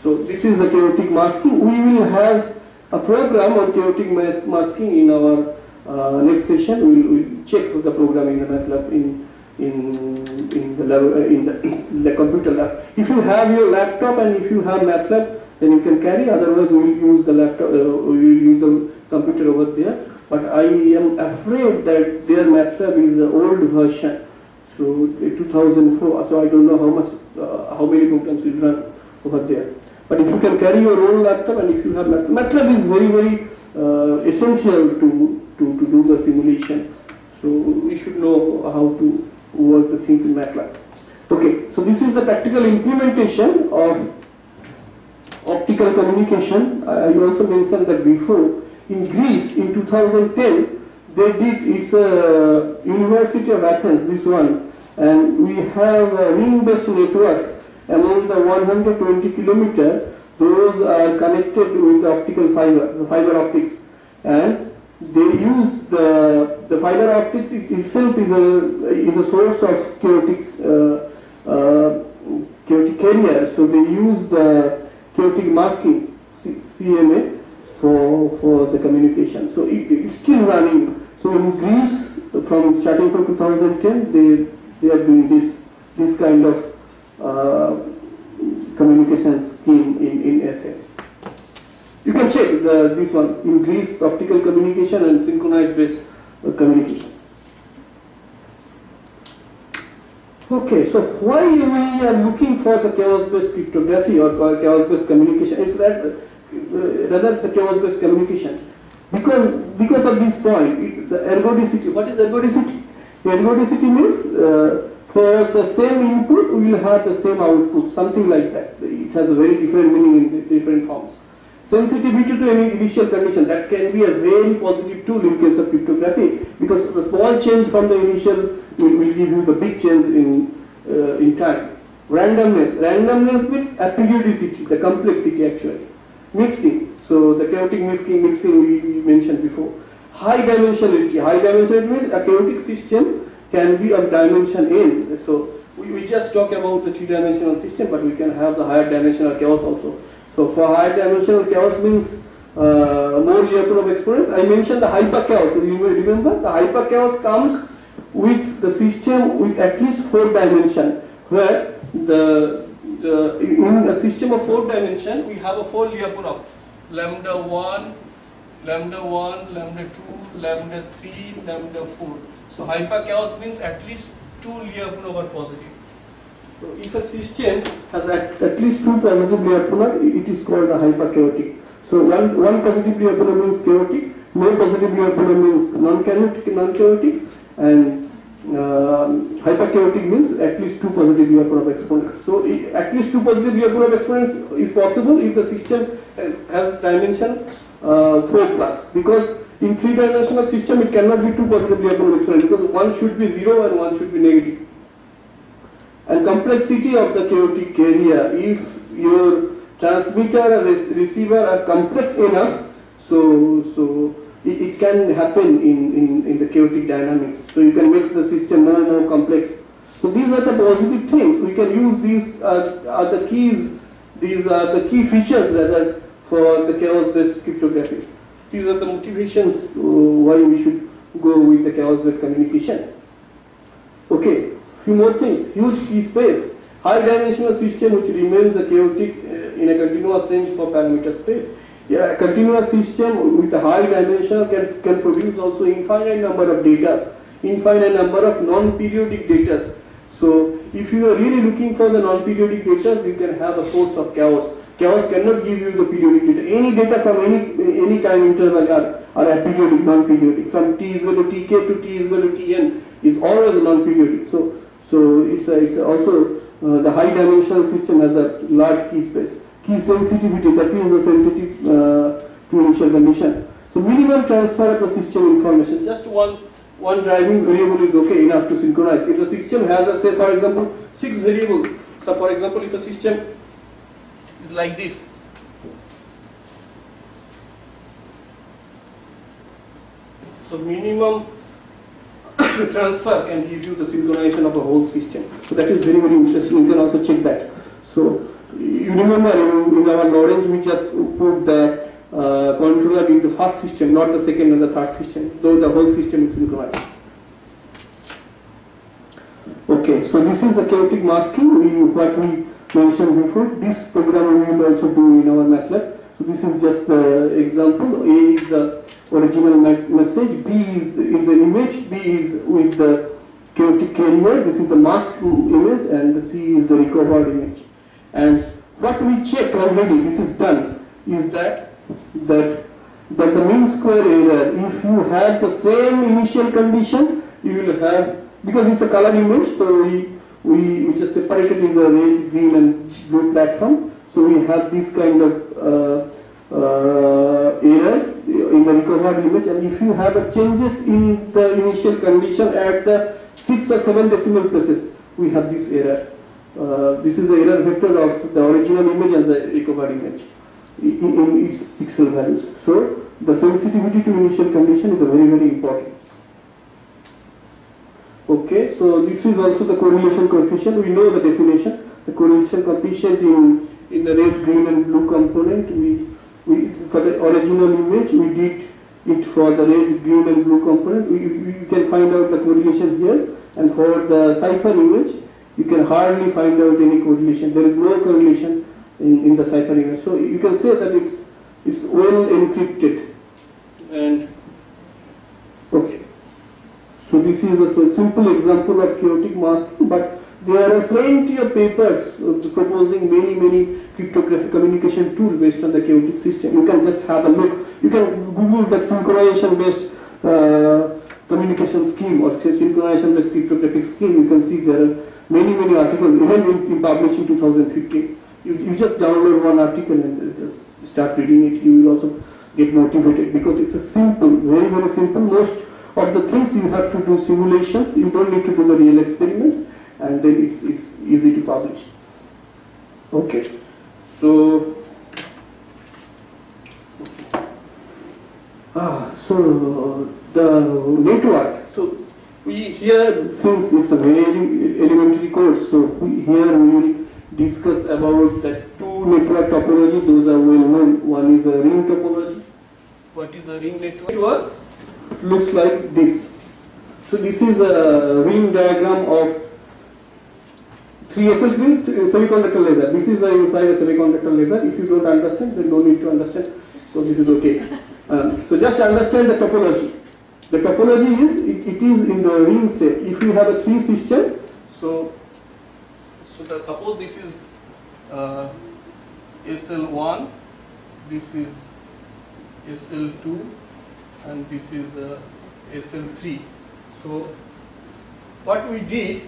So this is the chaotic masking. We will have a program on chaotic masking in our next session. We'll check the program in the MATLAB in the lab, in the computer lab. If you have your laptop and if you have MATLAB, then you can carry. Otherwise, we will use the laptop. We will use the computer over there. But I am afraid that their MATLAB is the old version. So 2004. So I don't know how many programs will run over there. But if you can carry your own laptop, and if you have MATLAB is very essential to do the simulation. So we should know how to work the things in MATLAB. Okay, so this is the practical implementation of optical communication. I also mentioned that before. In Greece in 2010, they did, it's a University of Athens, this one, and we have a ring-based network among the 120 kilometers. Those are connected with optical fiber, the fiber optics, and they use the fiber optics itself is a source of chaotic carrier. So they use the chaotic masking CMA for the communication. So it's still running. So in Greece, from starting from 2010, they are doing this kind of communication scheme in Athens. You can check this one in Greece, optical communication and synchronized based communication. Okay, so why we are looking for the chaos-based cryptography or chaos-based communication? It's that rather the chaos-based communication, because of this point, the ergodicity. What is ergodicity? Ergodicity means for the same input we will have the same output, something like that. It has a very different meaning in different forms. Sensitivity to any initial condition, that can be a very positive tool in case of cryptography, because the small change from the initial will give you the big change in time. Randomness. Randomness means aperiodicity, the complexity actually. Mixing. So the chaotic mixing we mentioned before. High dimensionality. High dimensionality means a chaotic system can be of dimension n. So we just talk about the three-dimensional system, but we can have the higher dimensional chaos also. So for higher dimensional chaos means more level of exponents. I mentioned the hyper chaos. Remember, the hyper chaos comes with the system with at least 4 dimension, where in a system of 4 dimension we have a 4 level of lambda 1, lambda 1, lambda 2, lambda 3, lambda 4. So hyper chaos means at least 2 level over positive. So if a system has at least 2 positive Lyapunov, it is called a hyperchaotic. So one positive Lyapunov means chaotic, no positive Lyapunov means non-chaotic, and hyperchaotic means at least 2 positive Lyapunov exponents. So at least 2 positive Lyapunov exponents is possible if the system has dimension 4 plus, because in 3-dimensional system it cannot be 2 positive Lyapunov exponents, because one should be 0 and one should be negative. And complexity of the chaotic carrier, if your transmitter and receiver are complex enough, so it can happen in the chaotic dynamics. So you can make the system more complex. So these are the positive things. We can use these are the keys. These are the key features that are for the chaos-based cryptography. These are the motivations why we should go with the chaos-based communication. Okay. Few more things. Huge key space. High dimensional system which remains a chaotic in a continuous range for parameter space. Yeah, a continuous system with a high dimension can produce also infinite number of data, infinite number of non-periodic data. So if you are really looking for the non-periodic data, you can have a source of chaos. Chaos cannot give you the periodic data. Any data from any time interval are periodic, non-periodic. From t is equal to tk to t is equal to tn is always non-periodic. So it's also the high dimensional system has a large key space. Key sensitivity, that is the sensitive to initial condition. So minimum transfer of the system information. Just one driving variable is okay enough to synchronize. If the system has, say for example, 6 variables. So for example, if a system is like this. So minimum transfer can give you the synchronization of a whole system. So that is very interesting. You can also check that. So you remember in our Lorentz we just put the controller in the first system, not the second and the third system, though the whole system is synchronized. Okay, so this is a chaotic masking, what we mentioned before. This program we will also do in our MATLAB. So this is just the example. A is the original message, B is the image, B is with the chaotic carrier, this is the masked image, and the C is the recovered image. And what we checked already, this is done, is that the mean square error, if you had the same initial condition, you will have, because it's a color image, so we just separated in the red, green and blue platform. So we have this kind of error in the recovered image, and if you have a changes in the initial condition at the 6 or 7 decimal places, we have this error. This is the error vector of the original image and the recovered image in its pixel values. So the sensitivity to initial condition is a very important. Okay, so this is also the correlation coefficient. We know the definition. The correlation coefficient in the red, green and blue component, we for the original image we did it for the red, green and blue component. You can find out the correlation here, and for the cipher image you can hardly find out any correlation. There is no correlation in the cipher image. So you can say that it's well encrypted. And okay, So this is a simple example of chaotic masking, but there are plenty of papers proposing many cryptographic communication tool based on the chaotic system. You can just have a look. You can Google that synchronization based communication scheme or synchronization based cryptographic scheme. You can see there are many articles, even published in 2015. You just download one article and just start reading it. You will also get motivated because it's a simple, very simple. Most of the things you have to do simulations. You don't need to do the real experiments, and then it's easy to publish. Okay, so the network. So we here, since it's a very elementary course, so here we will discuss about the two network topologies. Those are well known. One is a ring topology. What is a ring network? Network looks like this. So this is a ring diagram of 3 SLC semiconductor laser. This is inside a semiconductor laser. If you don't understand, then no need to understand. So this is okay. So just understand the topology. The topology is it is in the ring set. If you have a 3 system, suppose this is SL1, this is SL2, and this is SL3. So what we did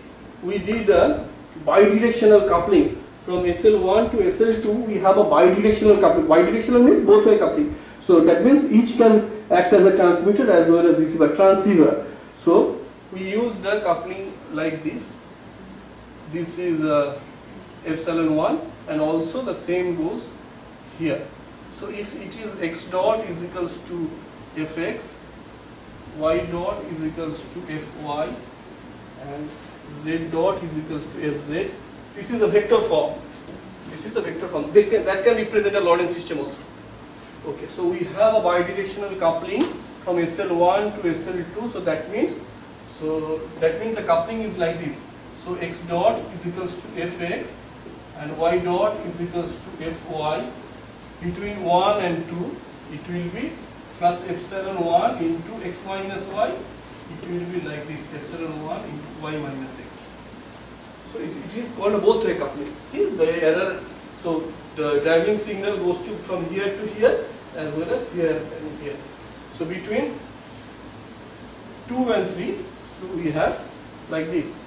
a bidirectional coupling from SL1 to SL2. We have a bidirectional coupling. Bidirectional means both way coupling. So that means each can act as a transmitter as well as receiver, transceiver. So we use the coupling like this. This is epsilon 1, and also the same goes here. So if it is x dot is equals to fx, y dot is equals to fy, and z dot is equals to fz. This is a vector form. This is a vector form. That can represent a Lorentz system also. Okay, so we have a bidirectional coupling from SL1 to SL2. So that means the coupling is like this. So x dot is equals to fx, and y dot is equals to fy. Between 1 and 2, it will be plus epsilon 1 into x minus y. It will be like this, epsilon 1 into y minus x. So it is called a both way coupling. See the error. So the driving signal goes to from here to here as well as here and here. So between 2 and 3, so we have like this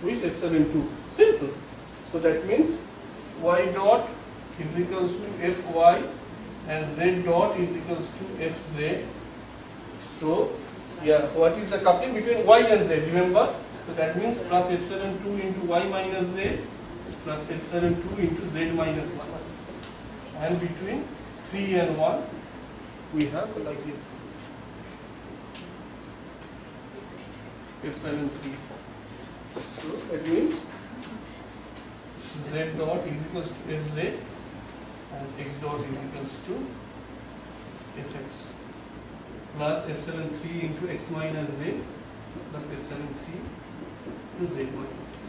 with epsilon 2. Simple. So that means y dot is equals to fy and z dot is equals to fz. So yeah, what is the coupling between y and z? Remember, so that means plus epsilon 2 into y minus z plus epsilon 2 into z minus 1. And between 3 and 1, we have like this, epsilon 3. So that means z dot is equals to fz and x dot is equals to fx plus epsilon 3 into x minus z plus epsilon 3 into z minus x.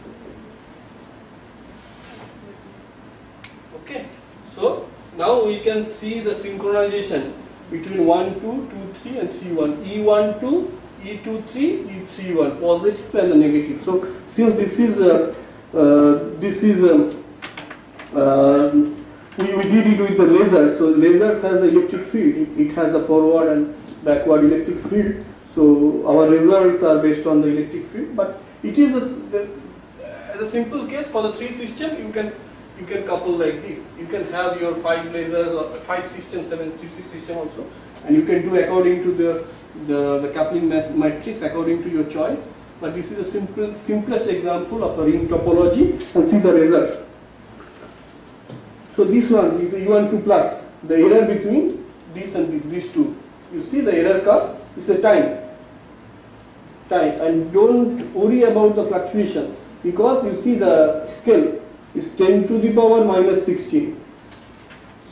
Okay, so now we can see the synchronization between 1, 2, 2, 3 and 3, 1. E1, 2, E2, 3, E3, 1, positive and the negative. So since this is we did it with the laser. So lasers has an electric field. It has a forward and backward electric field. So our results are based on the electric field. But it is as a simple case for the 3 system, you can couple like this. You can have your 5 lasers or 5 systems, 7, 3, 6 system also, and you can do according to the coupling matrix according to your choice. But this is a simplest example of a ring topology, and see the result. So this one is E12 plus, the error between this and these two. You see the error curve is a time, and don't worry about the fluctuations because you see the scale is 10 to the power minus 16.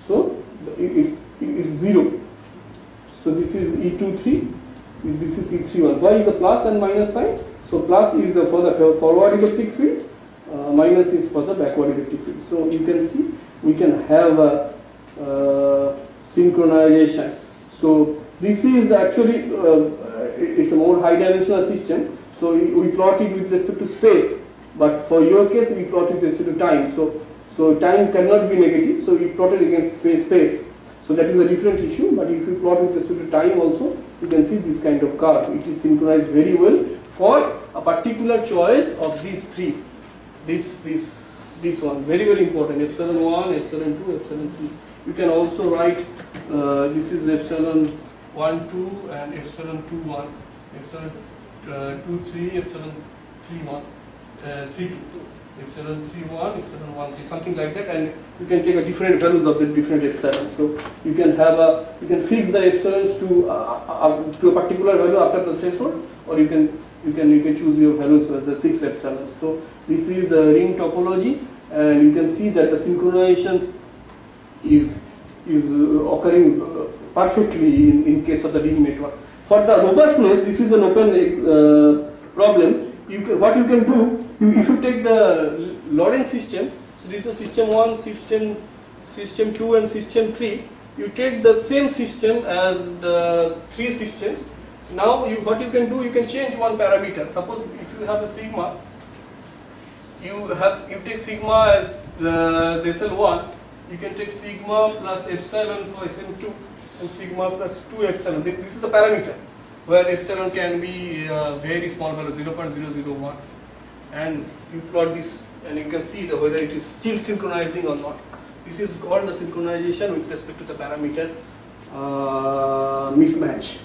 So it's 0. So this is E23, this is E31. Why is the plus and minus sign? So plus is for the forward electric field, minus is for the backward electric field. So you can see we can have a synchronization. So This is actually it's a more high dimensional system. So we plot it with respect to space, but for your case we plot it with respect to time. So time cannot be negative. So we plot it against space. So that is a different issue. But if you plot with respect to time also, you can see this kind of curve. It is synchronized very well for a particular choice of these three. This one very important. Epsilon 1, epsilon 2, epsilon 3. You can also write this is epsilon 1, 2 and epsilon 2, 1, epsilon 2, 3, epsilon 3, 1, 3, 2, epsilon 3, 1, epsilon 1, 3, something like that, and you can take a different values of the different epsilons. So you can have you can fix the epsilons to a particular value after the threshold, or you can choose your values the 6 epsilons. So this is a ring topology, and you can see that the synchronizations is occurring perfectly in case of the DE network. For the robustness, this is an open problem. What you can do, if you take the Lorentz system, so this is system 1, system 2 and system 3, you take the same system as the 3 systems. Now what you can do, you can change one parameter. Suppose if you have a sigma, you take sigma as the SL1, you can take sigma plus epsilon for SL2 and sigma plus 2 epsilon. This is the parameter where epsilon can be very small value, 0.001, and you plot this and you can see whether it is still synchronizing or not. This is called the synchronization with respect to the parameter mismatch.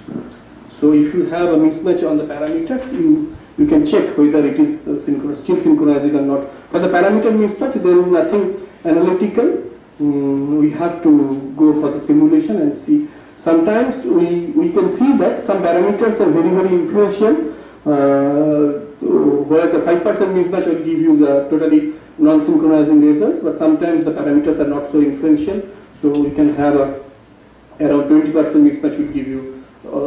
So if you have a mismatch on the parameters, you can check whether it is still synchronizing or not. For the parameter mismatch, there is nothing analytical. We have to go for the simulation and see. Sometimes we can see that some parameters are very influential, where the 5% mismatch will give you the totally non-synchronizing results, but sometimes the parameters are not so influential, so you can have around 20% mismatch will give you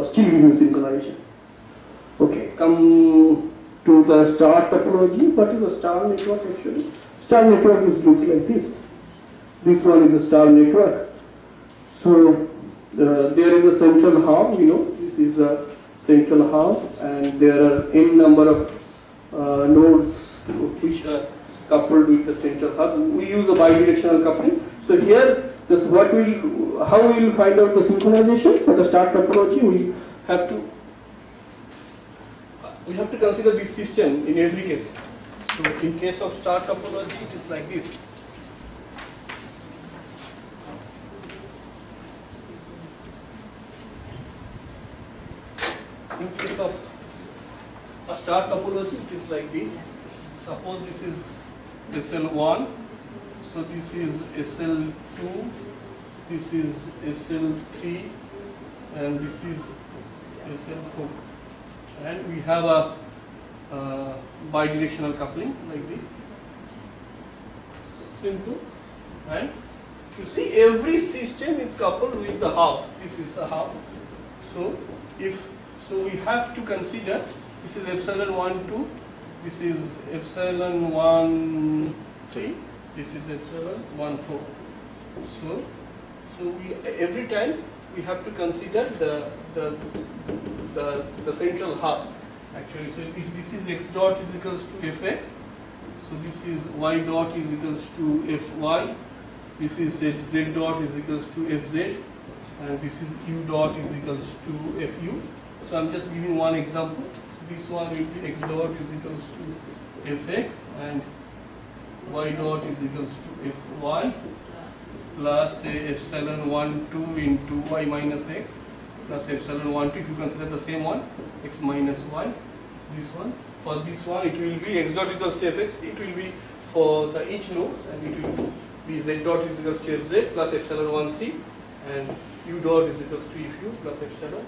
still give you synchronization. Okay, come to the star topology. What is a star network actually? Star network looks like this. This one is a star network. So there is a central hub, this is a central hub, and there are n number of nodes which are coupled with the central hub. We use a bidirectional coupling. So here, how we will find out the synchronization for the star topology? We have to consider this system in every case. So in case of star topology, it is like this. In case of a star topology, it is like this. Suppose this is SL1, so this is SL2, this is SL3, and this is SL4. And we have a bidirectional coupling like this. Simple. And you see, every system is coupled with the hub. This is the hub. So we have to consider this is epsilon 1, 2, this is epsilon 1, 3, this is epsilon 1, 4. So every time we have to consider the central hub actually. So if this is x dot is equals to fx, so this is y dot is equals to fy, this is z dot is equals to fz, and this is u dot is equals to fu. So I'm just giving one example. So this one will be x dot is equals to fx and y dot is equals to fy plus say epsilon 1 2 into y minus x plus epsilon 1 2, if you consider the same one, x minus y. This one, for this one it will be x dot equals to fx, it will be for the each node, and it will be z dot is equals to fz plus epsilon 1 3 and u dot is equals to fu plus epsilon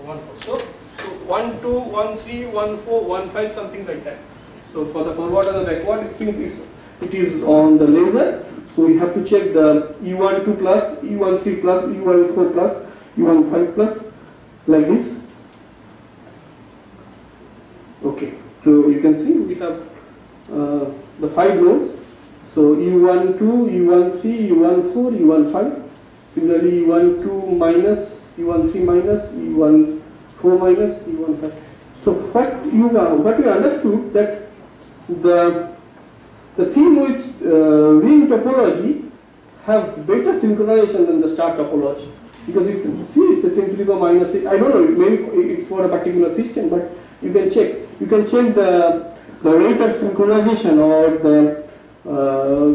1 4. So 1 2 1 3 1 4 1 5, something like that. So for the forward and the backward, since it is on the laser, so we have to check the U12 plus, U13 plus, U14 plus, U15 plus, like this. Okay, so you can see we have the 5 nodes. So U12, U13, U14, U15. Similarly, U12 minus E1 3 minus, E1 4 minus, E1 5. So what we understood that the thing with ring topology have better synchronization than the star topology, because if you see it's the 10 to the power minus 8, I don't know, maybe it's for a particular system, but you can check. You can check the rate of synchronization or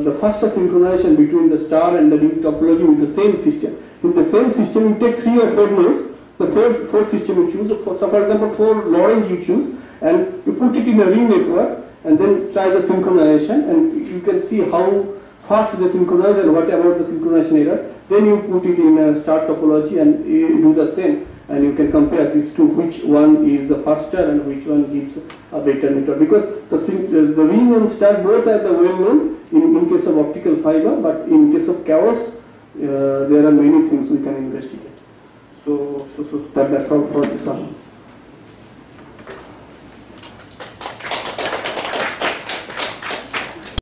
the faster synchronization between the star and the ring topology with the same system. In the same system, you take 3 or 4 nodes. The fourth system you choose. So for example, 4 Lorentz you choose, and you put it in a ring network, and then try the synchronization, and you can see how fast they synchronize and what about the synchronization error. Then you put it in a star topology and you do the same, and you can compare these two, which one is the faster and which one gives a better network. Because the ring and star both are the well known in case of optical fiber, but in case of chaos, there are many things we can investigate. So that's all for this one.